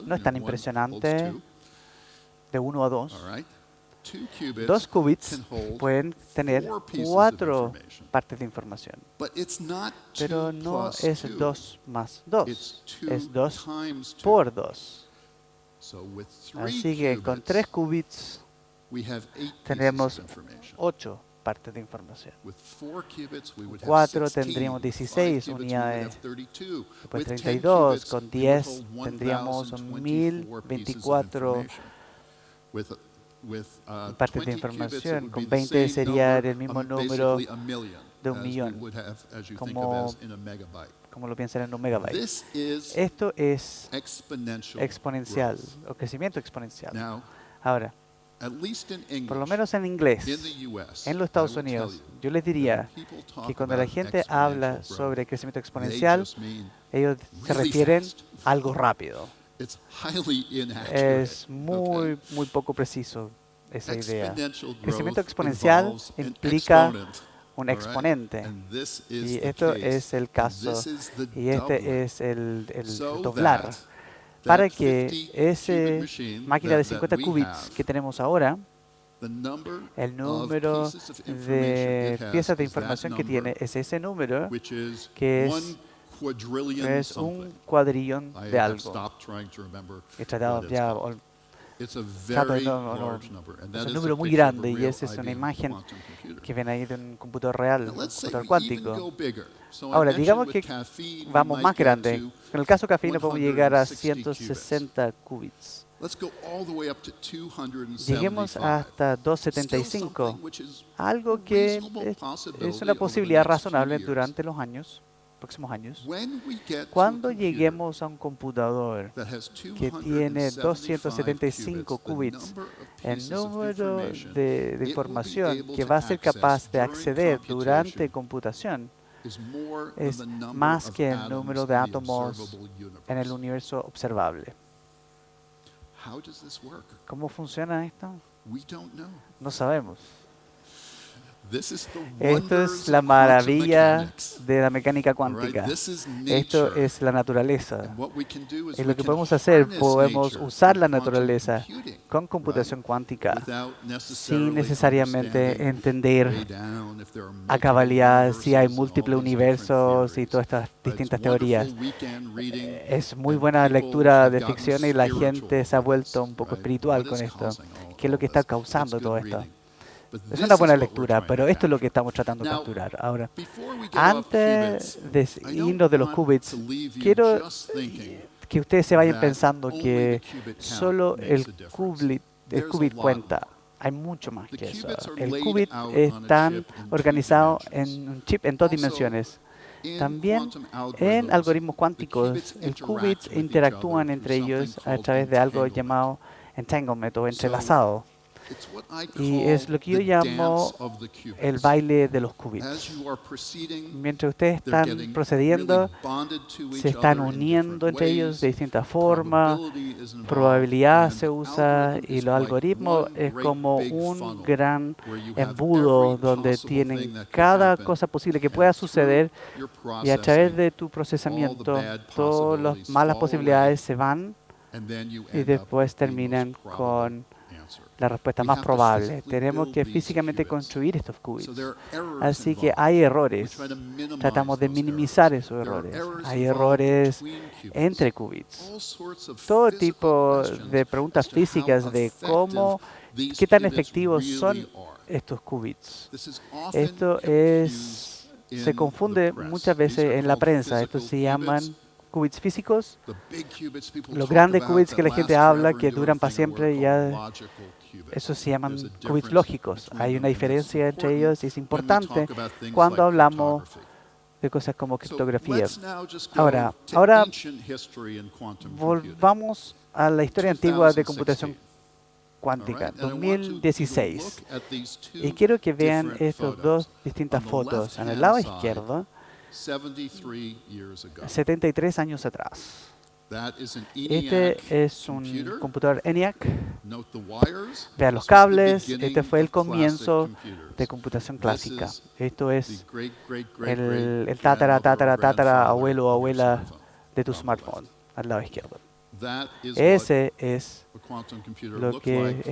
no es tan impresionante de 1 a 2. 2 qubits pueden tener 4 partes de información. Pero no es 2 más 2, es 2 por 2. Así que con 3 qubits tenemos 8 partes de información. 4 tendríamos 16 unidades, después 32, con 10 tendríamos 1024 partes de información, con 20 sería el mismo número de 1 millón, como lo piensan en un megabyte. Esto es exponencial, o crecimiento exponencial. Ahora, por lo menos en inglés, en los Estados Unidos, yo les diría que cuando la gente habla sobre crecimiento exponencial, ellos se refieren a algo rápido. Es muy poco preciso esa idea. Crecimiento exponencial implica un exponente. Y esto es el caso, y este es el doblar. Para que esa máquina de 50 qubits que tenemos ahora, el número de piezas de información que tiene es ese número, que es un cuadrillón de algo. He tratado ya, trato de es un número muy grande, y esa es una imagen que ven ahí de un computador real, un computador cuántico. Ahora, digamos que vamos más grande. En el caso cafeína podemos llegar a 160 qubits. Lleguemos hasta 275, algo que es una posibilidad razonable durante los próximos años. Cuando lleguemos a un computador que tiene 275 qubits, el número de información que va a ser capaz de acceder durante computación es más que el número de átomos en el universo observable. ¿Cómo funciona esto? No sabemos. Esto es la maravilla de la mecánica cuántica. Esto es la naturaleza. Y lo que podemos hacer, podemos usar la naturaleza con computación cuántica sin necesariamente entender a cabalidad si hay múltiples universos y todas estas distintas teorías. Es muy buena lectura de ficción y la gente se ha vuelto un poco espiritual con esto. ¿Qué es lo que está causando todo esto? Es una buena lectura, pero esto es lo que estamos tratando de capturar. Ahora, antes de irnos de los qubits, quiero que ustedes se vayan pensando que solo el qubit cuenta. Hay mucho más que eso. El qubit está organizado en un chip en 2 dimensiones. También en algoritmos cuánticos, el qubits interactúan entre ellos a través de algo llamado entanglement o entrelazado. Y es lo que yo llamo el baile de los qubits. Mientras ustedes están procediendo, se están uniendo entre ellos de distintas formas, probabilidad se usa, y los algoritmos es como un gran embudo donde tienen cada cosa posible que pueda suceder, y a través de tu procesamiento todas las malas posibilidades se van y después terminan con la respuesta más probable. Tenemos que físicamente construir estos qubits. Así que hay errores. Tratamos de minimizar esos errores. Hay errores entre qubits. Todo tipo de preguntas físicas de qué tan efectivos son estos qubits. Esto se confunde muchas veces en la prensa. Estos se llaman qubits físicos. Los grandes qubits que la gente habla, que duran para siempre, esos se llaman qubits lógicos. Hay una diferencia entre ellos y es importante cuando hablamos de cosas como criptografía. Ahora volvamos a la historia antigua de computación cuántica, 2016. Y quiero que vean estas 2 distintas fotos. En el lado izquierdo, 73 años atrás. Este es un computador ENIAC. Vean los cables. Este fue el comienzo de computación clásica. Esto es el tatara abuelo o abuela de tu smartphone, al lado izquierdo. Ese es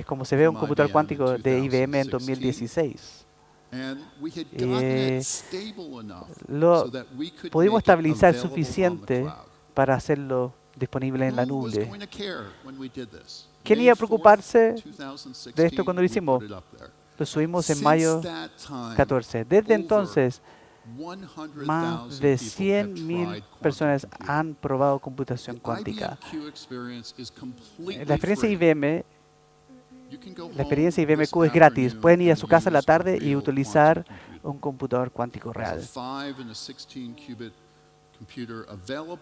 como se ve un computador cuántico de IBM en 2016. Pudimos estabilizar suficiente para hacerlo disponible en la nube. ¿Quién iba a preocuparse de esto cuando lo hicimos? Lo subimos en mayo 14. Desde entonces, más de 100.000 personas han probado computación cuántica. La experiencia IBM Q es gratis. Pueden ir a su casa en la tarde y utilizar un computador cuántico real.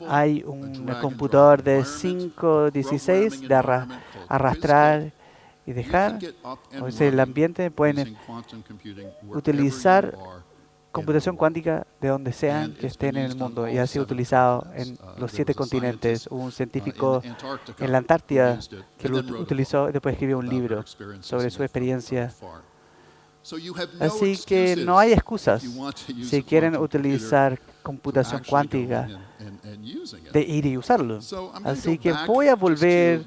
Hay un computador de 5.16 de arrastrar y dejar, o sea, el ambiente, pueden utilizar computación cuántica de donde sean que estén en el mundo, y ha sido utilizado en los 7 continentes. Hubo un científico en la Antártida que lo utilizó y después escribió un libro sobre su experiencia. Así que no hay excusas si quieren utilizar computación cuántica de ir y usarlo. Así que voy a volver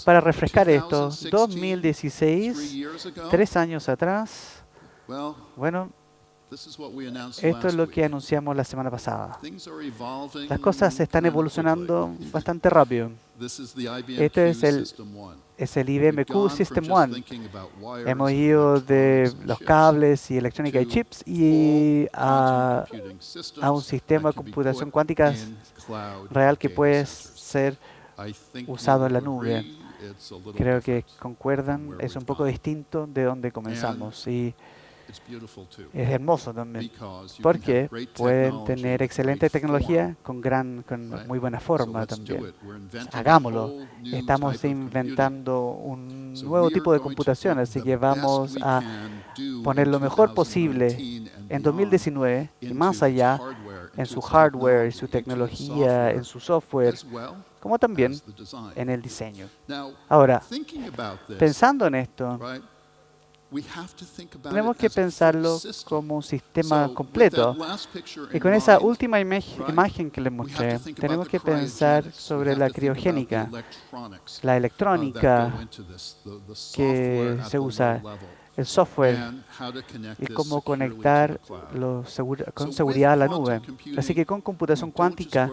para refrescar esto. 2016, 3 años atrás. Bueno, esto es lo que anunciamos la semana pasada. Las cosas se están evolucionando bastante rápido. Este es el IBM Q System One. Hemos ido de los cables y electrónica y chips y a un sistema de computación cuántica real que puede ser usado en la nube. Creo que concuerdan, es un poco distinto de donde comenzamos. Y es hermoso también, porque pueden tener excelente tecnología con muy buena forma también. Hagámoslo. Estamos inventando un nuevo tipo de computación, así que vamos a poner lo mejor posible en 2019 y más allá en su hardware, su tecnología, en su software, como también en el diseño. Ahora, pensando en esto, tenemos que pensarlo como un sistema completo. Y con esa última imagen que les mostré, tenemos que pensar sobre la criogénica, la electrónica que se usa, el software y cómo conectar con seguridad a la nube. Así que con computación cuántica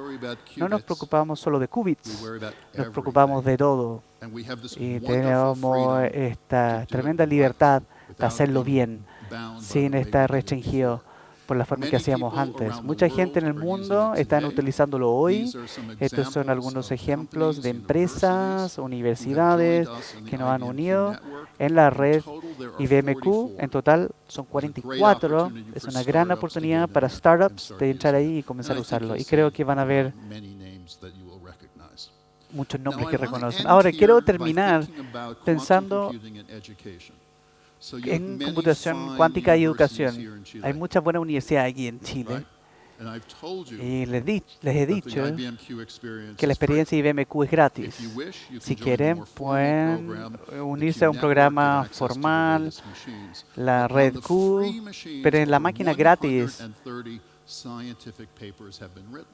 no nos preocupamos solo de qubits, nos preocupamos de todo. Y tenemos esta tremenda libertad de hacerlo bien, sin estar restringido por la forma que hacíamos antes. Mucha gente en el mundo está utilizándolo hoy. Estos son algunos ejemplos de empresas, universidades que nos han unido en la red IBM Q. En total son 44. Es una gran oportunidad para startups de entrar ahí y comenzar a usarlo. Y creo que van a ver muchos nombres que reconocen. Ahora, quiero terminar pensando en computación cuántica y educación. Hay muchas buenas universidades aquí en Chile. Y les he dicho que la experiencia IBM Q es gratis. Si quieren, pueden unirse a un programa formal, la red Q, pero en la máquina gratis.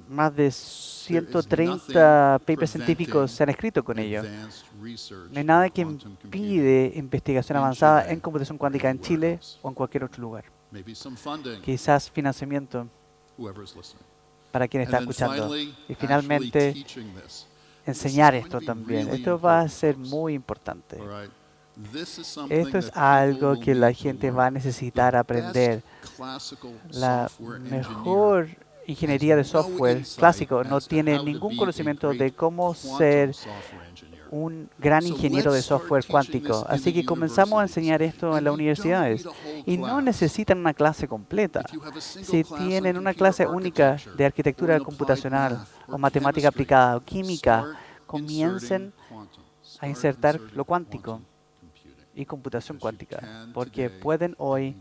Más de 130 papers científicos se han escrito con ello. No hay nada que impide investigación avanzada en computación cuántica en Chile o en cualquier otro lugar. Quizás financiamiento para quien está escuchando. Y finalmente, enseñar esto también. Esto va a ser muy importante. Esto es algo que la gente va a necesitar aprender. La mejor ingeniería de software clásico no tiene ningún conocimiento de cómo ser un gran ingeniero de software cuántico. Así que comenzamos a enseñar esto en las universidades. Y no necesitan una clase completa. Si tienen una clase única de arquitectura computacional o matemática aplicada o química, comiencen a insertar lo cuántico y computación cuántica, porque pueden hoy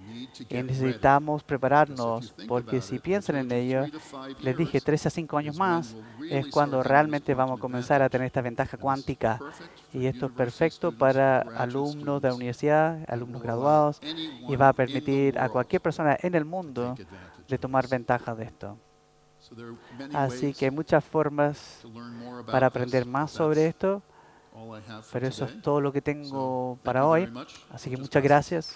y necesitamos prepararnos, porque si piensan en ello, les dije 3 a 5 años más es cuando realmente vamos a comenzar a tener esta ventaja cuántica, y esto es perfecto para alumnos de la universidad, alumnos graduados, y va a permitir a cualquier persona en el mundo de tomar ventaja de esto. Así que hay muchas formas para aprender más sobre esto. Pero eso es todo lo que tengo para hoy. Así que muchas gracias.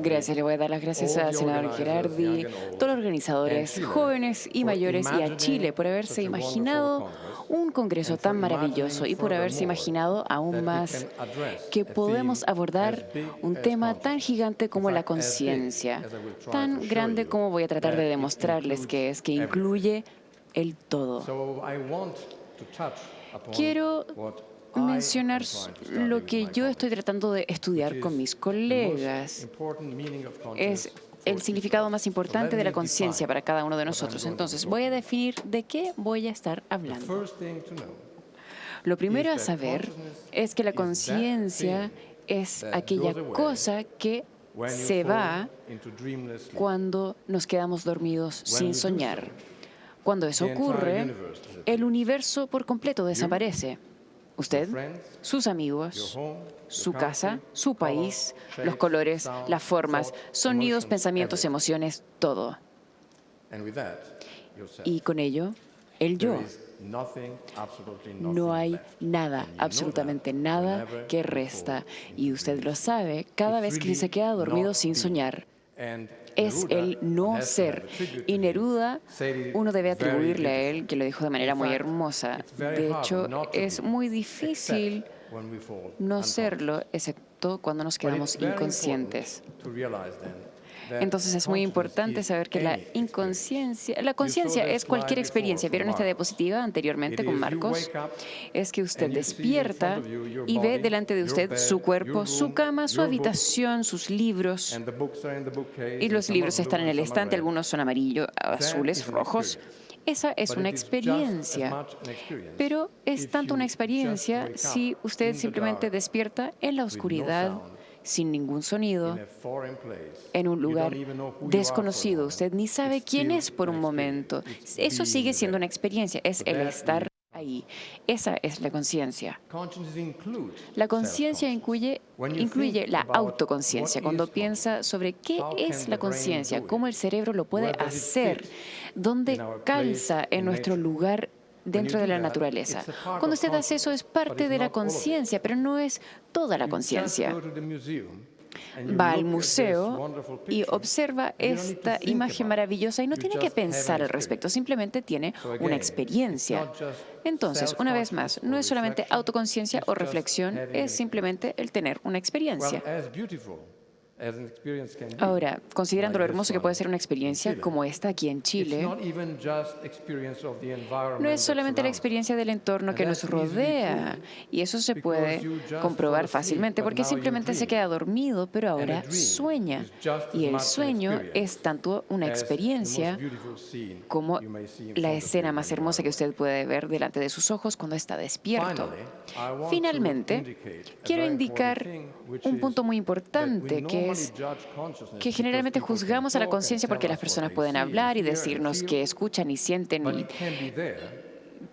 Gracias, le voy a dar las gracias al senador Girardi, todos los organizadores, jóvenes y mayores, y a Chile por haberse imaginado un congreso tan maravilloso y por haberse imaginado aún más que podemos abordar un tema tan gigante como la conciencia, tan grande como voy a tratar de demostrarles que es, que incluye el todo. Quiero mencionar lo que yo estoy tratando de estudiar con mis colegas. Es el significado más importante de la conciencia para cada uno de nosotros. Entonces, voy a definir de qué voy a estar hablando. Lo primero a saber es que la conciencia es aquella cosa que se va cuando nos quedamos dormidos sin soñar. Cuando eso ocurre, el universo por completo desaparece. Usted, sus amigos, su casa, su país, los colores, las formas, sonidos, pensamientos, emociones, todo. Y con ello, el yo. No hay nada, absolutamente nada que resta. Y usted lo sabe cada vez que se queda dormido sin soñar. Es el no ser. Y Neruda, uno debe atribuirle a él, que lo dijo de manera muy hermosa. De hecho, es muy difícil no serlo, excepto cuando nos quedamos inconscientes. Entonces es muy importante saber que la conciencia es cualquier experiencia. ¿Vieron esta diapositiva anteriormente con Marcos? Es que usted despierta y ve delante de usted su cuerpo, su cama, su habitación, sus libros. Y los libros están en el estante, algunos son amarillos, azules, rojos. Esa es una experiencia, pero es tanto una experiencia si usted simplemente despierta en la oscuridad, sin ningún sonido, en un lugar desconocido. Usted ni sabe quién es por un momento. Eso sigue siendo una experiencia, es el estar ahí. Esa es la conciencia. La conciencia incluye la autoconciencia, cuando piensa sobre qué es la conciencia, cómo el cerebro lo puede hacer, dónde calza en nuestro lugar dentro de la naturaleza. Cuando usted hace eso es parte de la conciencia, pero no es toda la conciencia. Va al museo y observa esta imagen maravillosa y no tiene que pensar al respecto, simplemente tiene una experiencia. Entonces, una vez más, no es solamente autoconciencia o reflexión, es simplemente el tener una experiencia. Ahora, considerando lo hermoso que puede ser una experiencia como esta aquí en Chile, no es solamente la experiencia del entorno que nos rodea, y eso se puede comprobar fácilmente porque simplemente se queda dormido, pero ahora sueña. Y el sueño es tanto una experiencia como la escena más hermosa que usted puede ver delante de sus ojos cuando está despierto. Finalmente, quiero indicar un punto muy importante, que es que generalmente juzgamos a la conciencia porque las personas pueden hablar y decirnos que escuchan y sienten,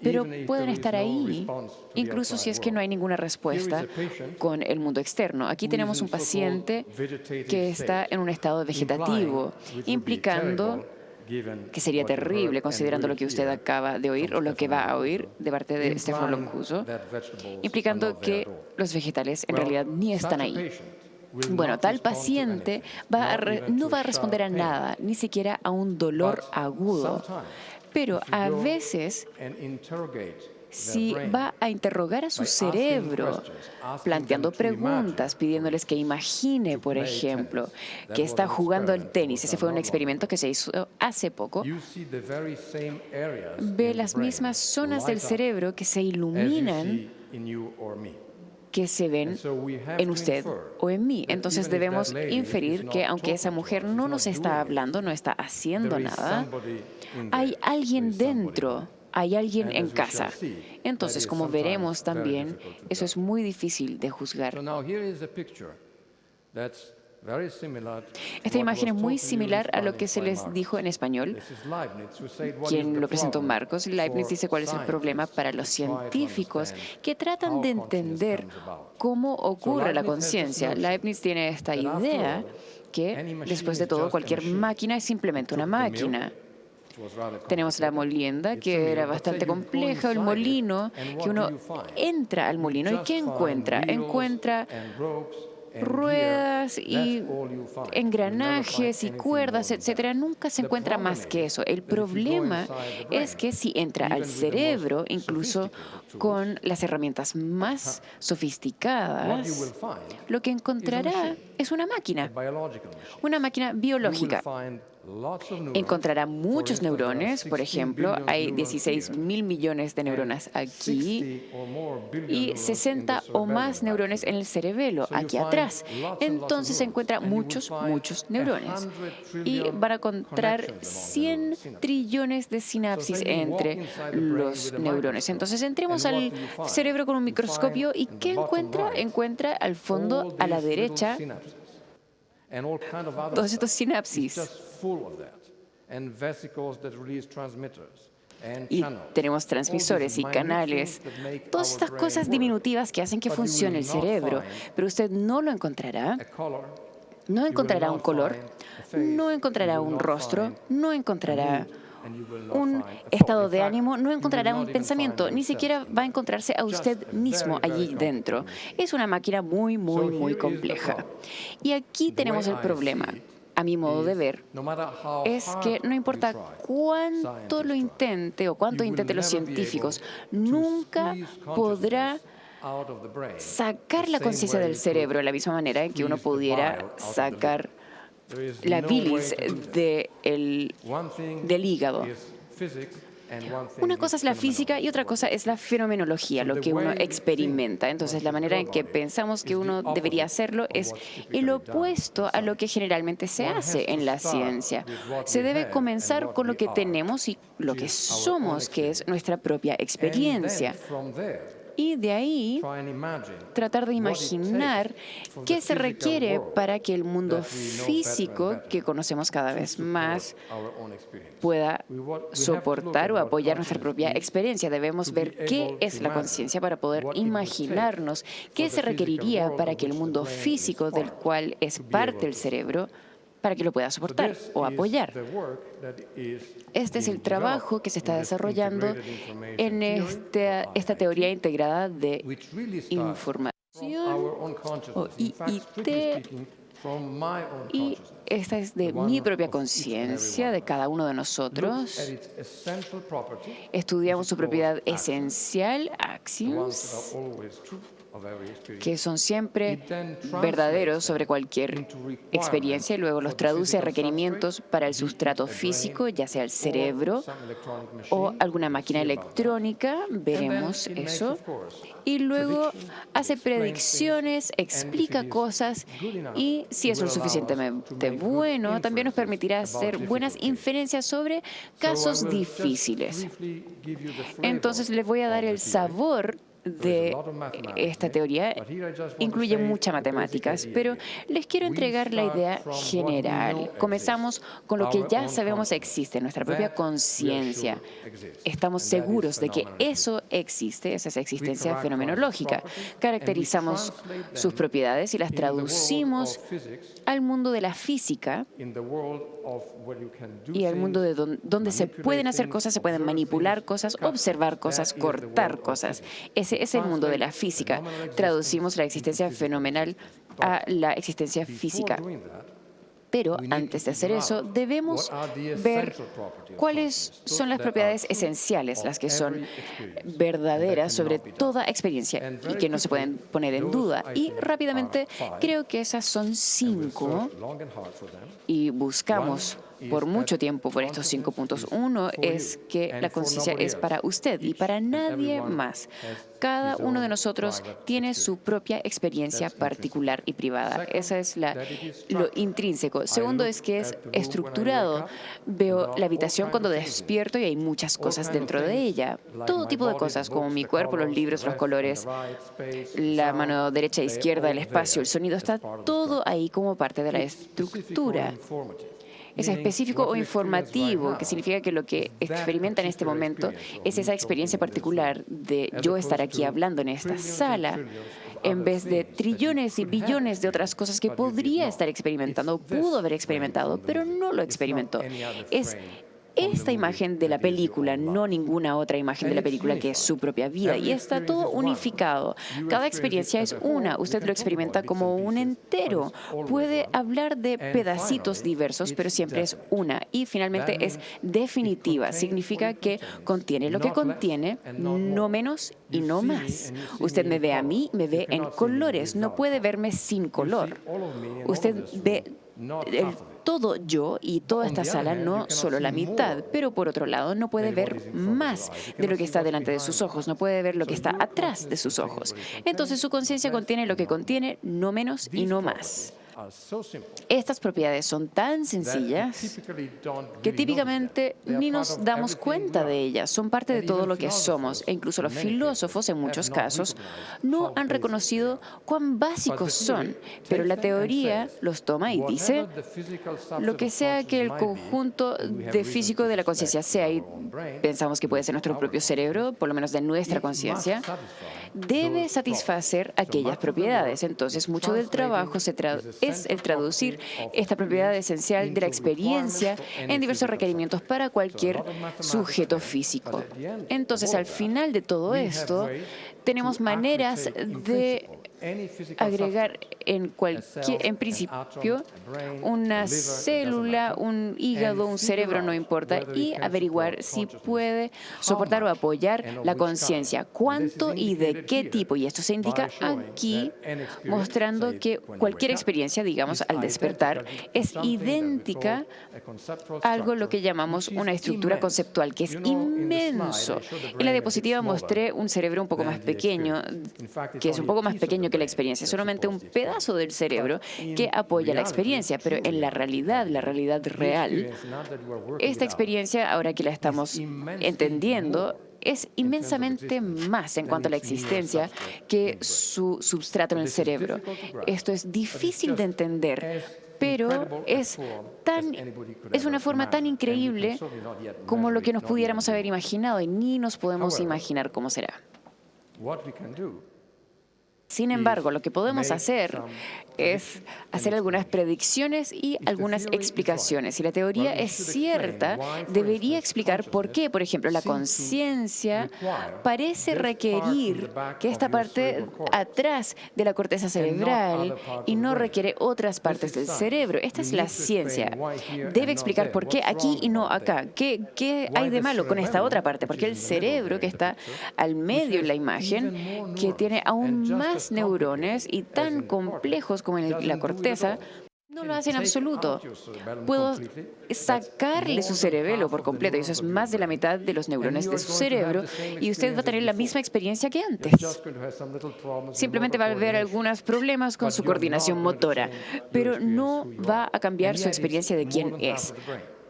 pero pueden estar ahí, incluso si es que no hay ninguna respuesta con el mundo externo. Aquí tenemos un paciente que está en un estado vegetativo, implicando que sería terrible considerando lo que usted acaba de oír o lo que va a oír de parte de Stefan Loncuso, implicando que los vegetales en realidad ni están ahí. Bueno, tal paciente no va a responder a nada, ni siquiera a un dolor agudo. Pero a veces, si va a interrogar a su cerebro, planteando preguntas, pidiéndoles que imagine, por ejemplo, que está jugando al tenis. Ese fue un experimento que se hizo hace poco. Ve las mismas zonas del cerebro que se iluminan, que se ven en usted o en mí. Entonces debemos inferir que aunque esa mujer no nos está hablando, no está haciendo nada, hay alguien dentro, hay alguien en casa. Entonces, como veremos también, eso es muy difícil de juzgar. Esta imagen es muy similar a lo que se les dijo en español, quien lo presentó Marcos. Leibniz dice cuál es el problema para los científicos que tratan de entender cómo ocurre la conciencia. Leibniz tiene esta idea que, después de todo, cualquier máquina es simplemente una máquina. Tenemos la molienda, que era bastante compleja, el molino, que uno entra al molino y ¿qué encuentra? Encuentra ruedas y engranajes y cuerdas, etcétera, nunca se encuentra más que eso. El problema es que si entra al cerebro, incluso con las herramientas más sofisticadas, lo que encontrará es una máquina biológica. Encontrará muchos neurones, por ejemplo, hay 16.000 millones de neuronas aquí y 60 o más neurones en el cerebelo, aquí atrás. Entonces se encuentra muchos neurones y van a encontrar 100 trillones de sinapsis entre los neurones. Entonces entremos al cerebro con un microscopio y ¿qué encuentra? Encuentra al fondo, a la derecha, todos estos sinapsis. Y tenemos transmisores y canales, todas estas cosas diminutivas que hacen que funcione el cerebro. Pero usted no lo encontrará. No encontrará un color, no encontrará un rostro, no encontrará un estado de ánimo, no encontrará un pensamiento, ni siquiera va a encontrarse a usted mismo allí dentro. Es una máquina muy compleja. Y aquí tenemos el problema. A mi modo de ver, es que no importa cuánto lo intente o cuánto intenten los científicos, nunca podrá sacar la conciencia del cerebro de la misma manera en que uno pudiera sacar la bilis del hígado. Una cosa es la física y otra cosa es la fenomenología, lo que uno experimenta. Entonces, la manera en que pensamos que uno debería hacerlo es el opuesto a lo que generalmente se hace en la ciencia. Se debe comenzar con lo que tenemos y lo que somos, que es nuestra propia experiencia. Y de ahí tratar de imaginar qué se requiere para que el mundo físico que conocemos cada vez más pueda soportar o apoyar nuestra propia experiencia. Debemos ver qué es la conciencia para poder imaginarnos qué se requeriría para que el mundo físico del cual es parte el cerebro para que lo pueda soportar o apoyar. Este es el trabajo que se está desarrollando en esta teoría integrada de información o IIT, y esta es de mi propia conciencia, de cada uno de nosotros. Estudiamos su propiedad esencial, axioms, que son siempre verdaderos sobre cualquier experiencia, y luego los traduce a requerimientos para el sustrato físico, ya sea el cerebro o alguna máquina electrónica, veremos eso, y luego hace predicciones, explica cosas, y si eso es suficientemente bueno, también nos permitirá hacer buenas inferencias sobre casos difíciles. Entonces les voy a dar el sabor de esta teoría. Incluye muchas matemáticas, pero les quiero entregar la idea general. Comenzamos con lo que ya sabemos existe, nuestra propia conciencia. Estamos seguros de que eso existe, esa es existencia fenomenológica. Caracterizamos sus propiedades y las traducimos al mundo de la física y al mundo de donde se pueden hacer cosas, se pueden manipular cosas, observar cosas, cortar cosas. Ese es el mundo de la física. Traducimos la existencia fenomenal a la existencia física. Pero antes de hacer eso, debemos ver cuáles son las propiedades esenciales, las que son verdaderas sobre toda experiencia y que no se pueden poner en duda. Y rápidamente, creo que esas son 5 y buscamos por mucho tiempo por estos 5 puntos. Uno es que la conciencia es para usted y para nadie más. Cada uno de nosotros tiene su propia experiencia particular y privada. Esa es lo intrínseco. Segundo es que es estructurado. Veo la habitación cuando despierto y hay muchas cosas dentro de ella. Todo tipo de cosas, como mi cuerpo, los libros, los colores, la mano derecha e izquierda, el espacio, el sonido. Está todo ahí como parte de la estructura. Es específico o informativo, que significa que lo que experimenta en este momento es esa experiencia particular de yo estar aquí hablando en esta sala, en vez de trillones y billones de otras cosas que podría estar experimentando o pudo haber experimentado, pero no lo experimentó. Es esta imagen de la película, no ninguna otra imagen de la película, que es su propia vida. Y está todo unificado. Cada experiencia es una. Usted lo experimenta como un entero. Puede hablar de pedacitos diversos, pero siempre es una. Y finalmente es definitiva. Significa que contiene lo que contiene, no menos y no más. Usted me ve a mí, me ve en colores. No puede verme sin color. Usted ve todo yo y toda esta sala, no solo la mitad, pero por otro lado no puede ver más de lo que está delante de sus ojos, no puede ver lo que está atrás de sus ojos. Entonces su conciencia contiene lo que contiene, no menos y no más. Estas propiedades son tan sencillas que típicamente ni nos damos cuenta de ellas. Son parte de todo lo que somos. E incluso los filósofos, en muchos casos, no han reconocido cuán básicos son. Pero la teoría los toma y dice, lo que sea que el conjunto de físico de la conciencia sea, y pensamos que puede ser nuestro propio cerebro, por lo menos de nuestra conciencia, debe satisfacer aquellas propiedades. Entonces, mucho del trabajo es el traducir esta propiedad esencial de la experiencia en diversos requerimientos para cualquier sujeto físico. Entonces, al final de todo esto, tenemos maneras de agregar en principio una célula, un hígado, un cerebro, no importa, y averiguar si puede soportar o apoyar la conciencia, cuánto y de qué tipo. Y esto se indica aquí, mostrando que cualquier experiencia, digamos, al despertar, es idéntica a algo lo que llamamos una estructura conceptual, que es inmenso. En la diapositiva mostré un cerebro un poco más pequeño, que es un poco más pequeño que la experiencia, solamente un pedazo del cerebro que apoya la experiencia, pero en la realidad real, esta experiencia, ahora que la estamos entendiendo, es inmensamente más en cuanto a la existencia que su substrato en el cerebro. Esto es difícil de entender, pero es una forma tan increíble como lo que nos pudiéramos haber imaginado, y ni nos podemos imaginar cómo será. Sin embargo, lo que podemos hacer es hacer algunas predicciones y algunas explicaciones. Si la teoría es cierta, debería explicar por qué, por ejemplo, la conciencia parece requerir que esta parte atrás de la corteza cerebral y no requiere otras partes del cerebro. Esta es la ciencia. Debe explicar por qué aquí y no acá. ¿Qué hay de malo con esta otra parte? Porque el cerebro que está al medio en la imagen, que tiene aún más neurones y tan complejos como en la corteza, no lo hace en absoluto. Puedo sacarle su cerebelo por completo, y eso es más de la mitad de los neurones de su cerebro, y usted va a tener la misma experiencia que antes. Simplemente va a haber algunos problemas con su coordinación motora, pero no va a cambiar su experiencia de quién es.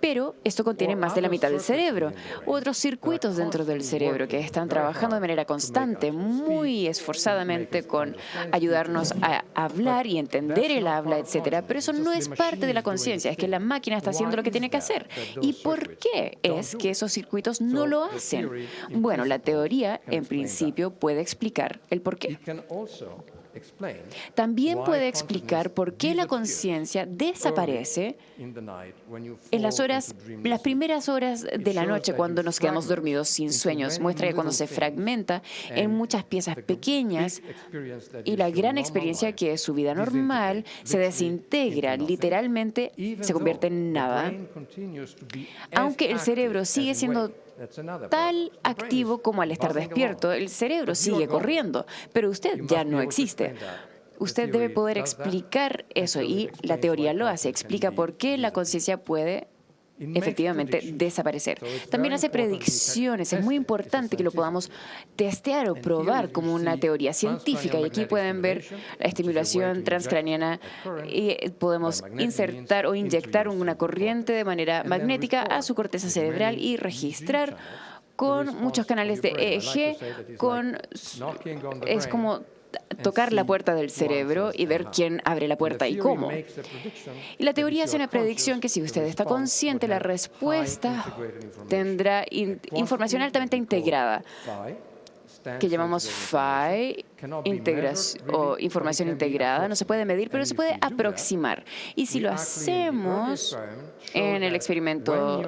Pero esto contiene más de la mitad del cerebro, otros circuitos dentro del cerebro que están trabajando de manera constante, muy esforzadamente, con ayudarnos a hablar y entender el habla, etcétera. Pero eso no es parte de la conciencia, es que la máquina está haciendo lo que tiene que hacer. ¿Y por qué es que esos circuitos no lo hacen? Bueno, la teoría, en principio, puede explicar el por qué. También puede explicar por qué la conciencia desaparece en las primeras horas de la noche, cuando nos quedamos dormidos sin sueños. Muestra que cuando se fragmenta en muchas piezas pequeñas, y la gran experiencia que es su vida normal se desintegra, literalmente se convierte en nada, aunque el cerebro sigue siendo tal activo como al estar despierto. El cerebro sigue corriendo, pero usted ya no existe. Usted debe poder explicar eso, y la teoría lo hace. Explica por qué la conciencia puede efectivamente desaparecer. También hace predicciones. Es muy importante que lo podamos testear o probar como una teoría científica. Y aquí pueden ver la estimulación transcraniana, y podemos insertar o inyectar una corriente de manera magnética a su corteza cerebral y registrar con muchos canales de EEG. Es como tocar la puerta del cerebro y ver quién abre la puerta y cómo. Y la teoría hace una predicción que, si usted está consciente, la respuesta tendrá información altamente integrada, que llamamos PHI, o información integrada, no se puede medir, pero se puede aproximar. Y si lo hacemos en el experimento,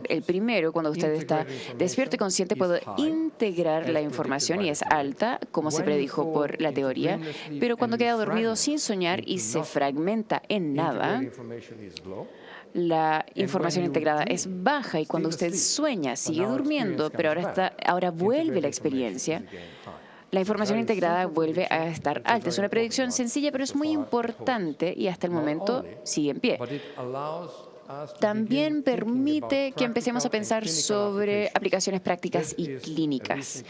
el primero, cuando usted está despierto y consciente, puede integrar la información y es alta, como se predijo por la teoría, pero cuando queda dormido sin soñar y se fragmenta en nada, la información integrada es baja, y cuando usted sueña, sigue durmiendo, pero ahora vuelve la experiencia, la información integrada vuelve a estar alta. Es una predicción sencilla, pero es muy importante y hasta el momento sigue en pie. También permite que empecemos a pensar sobre aplicaciones prácticas y clínicas.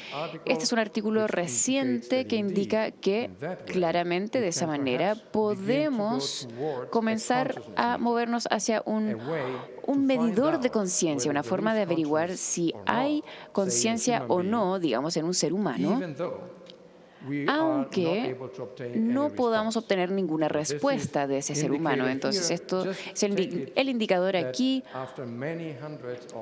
Este es un artículo reciente que indica que claramente de esa manera podemos comenzar a movernos hacia un medidor de conciencia, una forma de averiguar si hay conciencia o no, digamos, en un ser humano, aunque no podamos obtener ninguna respuesta de ese ser humano. Entonces, esto es el indicador aquí,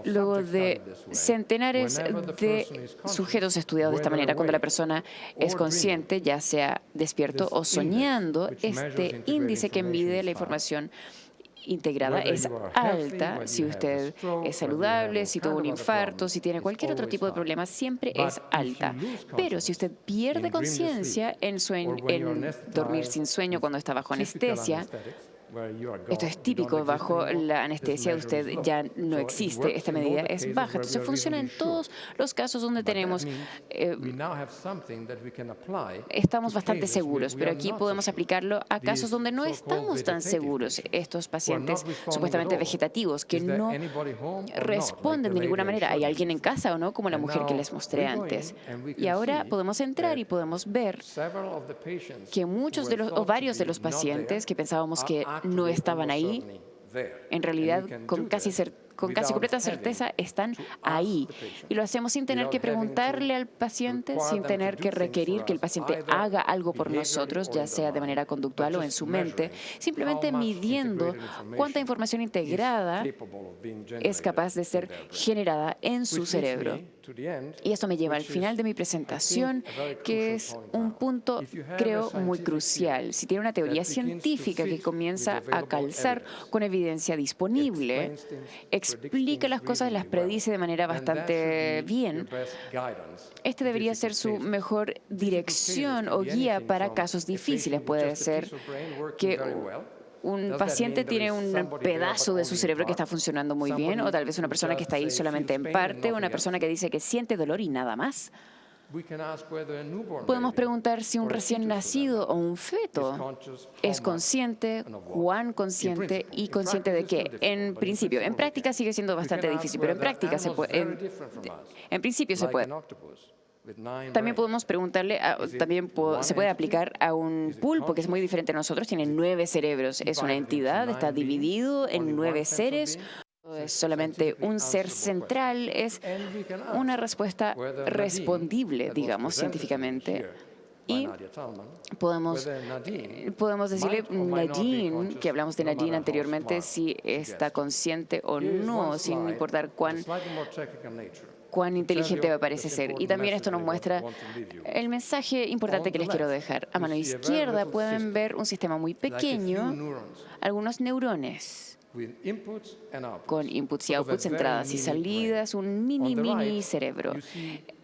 luego de centenares de sujetos estudiados de esta manera, cuando la persona es consciente, ya sea despierto o soñando, este índice que mide la información integrada es alta. Si usted es saludable, si tuvo un infarto, si tiene cualquier otro tipo de problema, siempre es alta. Pero si usted pierde conciencia en dormir sin sueño cuando está bajo anestesia, esto es típico, bajo la anestesia usted ya no existe, esta medida es baja. Entonces funciona en todos los casos donde estamos bastante seguros, pero aquí podemos aplicarlo a casos donde no estamos tan seguros. Estos pacientes supuestamente vegetativos que no responden de ninguna manera. ¿Hay alguien en casa o no? Como la mujer que les mostré antes. Y ahora podemos entrar y podemos ver que varios de los pacientes que pensábamos que no estaban ahí, en realidad con casi completa certeza están ahí. Y lo hacemos sin tener que preguntarle al paciente, sin tener que requerir que el paciente haga algo por nosotros, ya sea de manera conductual o en su mente, simplemente midiendo cuánta información integrada es capaz de ser generada en su cerebro. Y esto me lleva al final de mi presentación, que es un punto, creo, muy crucial. Si tiene una teoría científica que comienza a calzar con evidencia disponible, explica las cosas, las predice de manera bastante bien, este debería ser su mejor dirección o guía para casos difíciles. Puede ser que un paciente tiene un pedazo de su cerebro que está funcionando muy bien, o tal vez una persona que está ahí solamente en parte, o una persona que dice que siente dolor y nada más. Podemos preguntar si un recién nacido o un feto es consciente, cuán consciente y consciente de qué. En principio, en práctica sigue siendo bastante difícil, pero en práctica se puede. En principio se puede. También podemos preguntarle, se puede aplicar a un pulpo que es muy diferente a nosotros, tiene 9 cerebros, es una entidad, está dividido en 9 seres. Es solamente un ser central, es una respuesta respondible, digamos, científicamente. Y podemos decirle Nadine, que hablamos de Nadine anteriormente, si está consciente o no, sin importar cuán inteligente me parece ser. Y también esto nos muestra el mensaje importante que les quiero dejar. A mano izquierda pueden ver un sistema muy pequeño, algunos neurones, con inputs y outputs, entradas y salidas, un mini cerebro.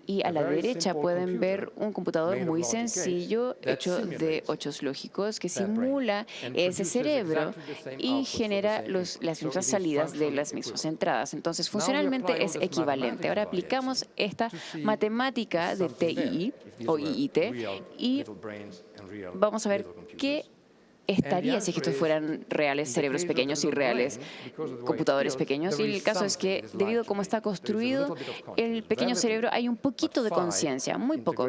Y a la derecha pueden ver un computador muy sencillo hecho de 8 lógicos que simula ese cerebro y genera las mismas salidas de las mismas entradas. Entonces, funcionalmente es equivalente. Ahora aplicamos esta matemática de TII o IIT y vamos a ver qué estaría si estos fueran reales cerebros pequeños y reales computadores pequeños. Y el caso es que, debido a cómo está construido el pequeño cerebro, hay un poquito de conciencia, muy poco.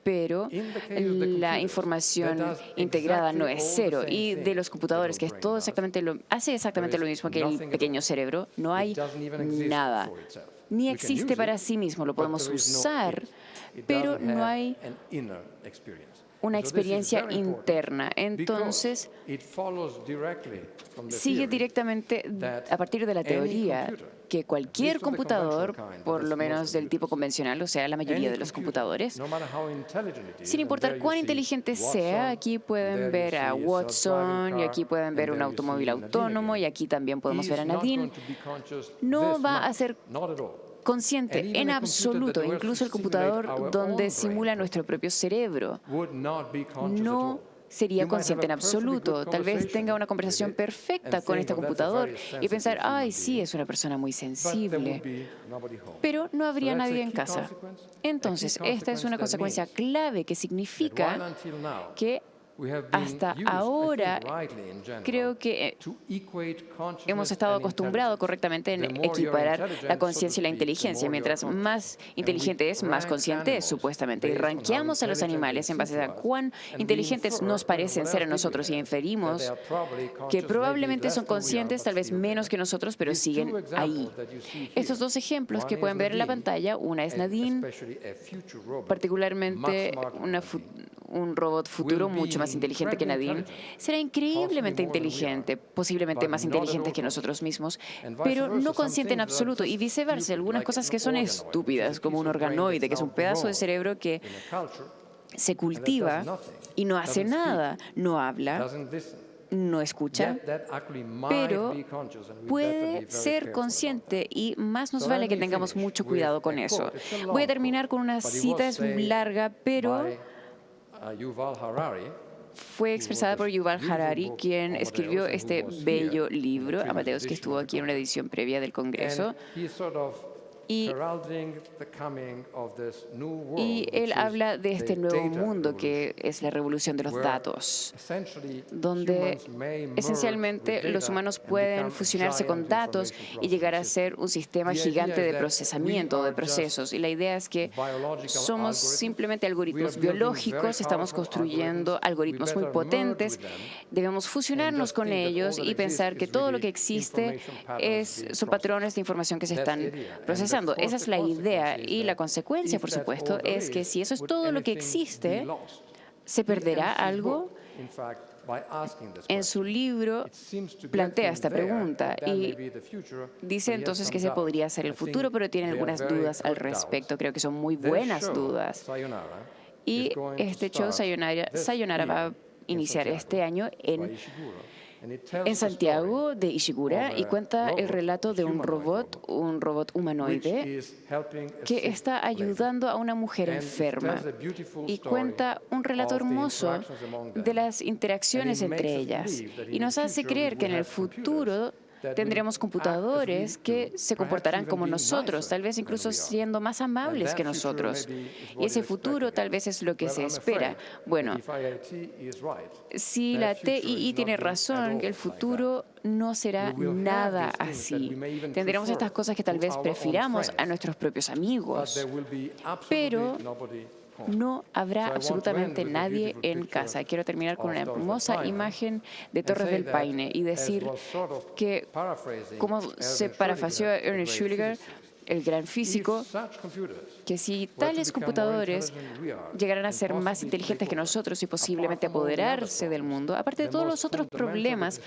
Pero la información integrada no es cero. Y de los computadores, que hace exactamente lo mismo que el pequeño cerebro, no hay nada. Ni existe para sí mismo. Lo podemos usar, pero no hay una experiencia interna. Entonces, sigue directamente a partir de la teoría que cualquier computador, por lo menos del tipo convencional, o sea, la mayoría de los computadores, sin importar cuán inteligente sea, aquí pueden ver a Watson, y aquí pueden ver un automóvil autónomo, y aquí también podemos ver a Nadine, no va a ser consciente en absoluto, incluso el computador donde simula nuestro propio cerebro, no sería consciente en absoluto. Tal vez tenga una conversación perfecta con este computador y pensar, ay, sí, es una persona muy sensible, pero no habría nadie en casa. Entonces, esta es una consecuencia clave que significa que hasta ahora creo que hemos estado acostumbrados correctamente en equiparar la conciencia y la inteligencia. Mientras más inteligente es, más consciente es, supuestamente. Y ranqueamos a los animales en base a cuán inteligentes nos parecen ser a nosotros y inferimos que probablemente son conscientes, tal vez menos que nosotros, pero siguen ahí. Estos dos ejemplos que pueden ver en la pantalla, una es Nadine, particularmente un robot futuro mucho más inteligente que Nadine, será increíblemente inteligente, posiblemente más inteligente que nosotros mismos, pero no consciente en absoluto, y viceversa. Algunas cosas que son estúpidas, como un organoide, que es un pedazo de cerebro que se cultiva y no hace nada, no habla, no escucha, pero puede ser consciente, y más nos vale que tengamos mucho cuidado con eso. Voy a terminar con una cita, es larga, pero fue expresada por Yuval Harari, quien escribió este bello libro, Amadeus, que estuvo aquí en una edición previa del Congreso. Y él habla de este nuevo mundo que es la revolución de los datos, donde esencialmente los humanos pueden fusionarse con datos y llegar a ser un sistema gigante de procesamiento, de procesos. Y la idea es que somos simplemente algoritmos biológicos, estamos construyendo algoritmos muy potentes, debemos fusionarnos con ellos y pensar que todo lo que existe son patrones de información que se están procesando. Esa es la idea, y la consecuencia, por supuesto, es que si eso es todo lo que existe, ¿se perderá algo? En su libro plantea esta pregunta y dice entonces que ese podría ser el futuro, pero tiene algunas dudas al respecto. Creo que son muy buenas dudas. Y este show, Sayonara, va a iniciar este año en Santiago de Ishiguro, y cuenta el relato de un robot humanoide que está ayudando a una mujer enferma, y cuenta un relato hermoso de las interacciones entre ellas, y nos hace creer que en el futuro tendremos computadores que se comportarán como nosotros, tal vez incluso siendo más amables que nosotros. Y ese futuro tal vez es lo que se espera. Bueno, si la TII tiene razón, el futuro no será nada así. Tendremos estas cosas que tal vez prefiramos a nuestros propios amigos, pero no habrá absolutamente nadie en casa. Quiero terminar con una hermosa imagen de Torres del Paine y decir que, como se parafraseó a Ernest Schrödinger, el gran físico, que si tales computadores llegaran a ser más inteligentes que nosotros y posiblemente apoderarse del mundo, aparte de todos los otros problemas,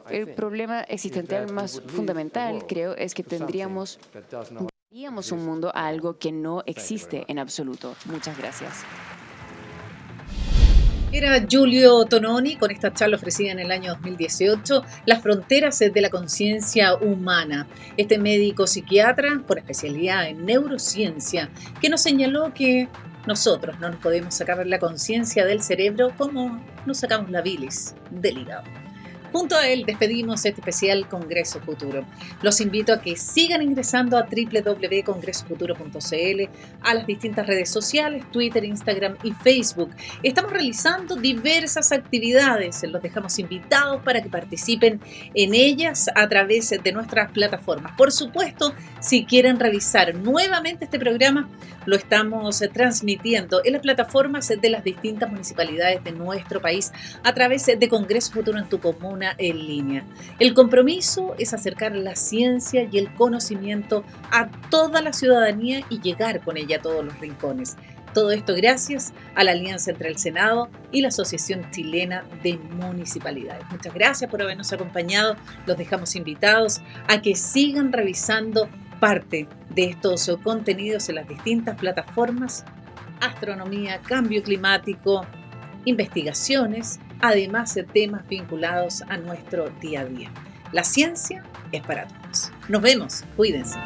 el problema existencial más fundamental, creo, es que tendríamos un mundo a algo que no existe en absoluto. Muchas gracias. Era Giulio Tononi con esta charla ofrecida en el año 2018, Las fronteras de la conciencia humana. Este médico psiquiatra con especialidad en neurociencia, que nos señaló que nosotros no nos podemos sacar la conciencia del cerebro como nos sacamos la bilis del hígado. Junto a él despedimos este especial Congreso Futuro. Los invito a que sigan ingresando a www.congresofuturo.cl, a las distintas redes sociales, Twitter, Instagram y Facebook. Estamos realizando diversas actividades. Los dejamos invitados para que participen en ellas a través de nuestras plataformas. Por supuesto, si quieren revisar nuevamente este programa, lo estamos transmitiendo en las plataformas de las distintas municipalidades de nuestro país a través de Congreso Futuro en tu comuna en línea. El compromiso es acercar la ciencia y el conocimiento a toda la ciudadanía y llegar con ella a todos los rincones. Todo esto gracias a la alianza entre el Senado y la Asociación Chilena de Municipalidades. Muchas gracias por habernos acompañado. Los dejamos invitados a que sigan revisando parte de estos contenidos en las distintas plataformas: astronomía, cambio climático, investigaciones, además de temas vinculados a nuestro día a día. La ciencia es para todos. Nos vemos, cuídense.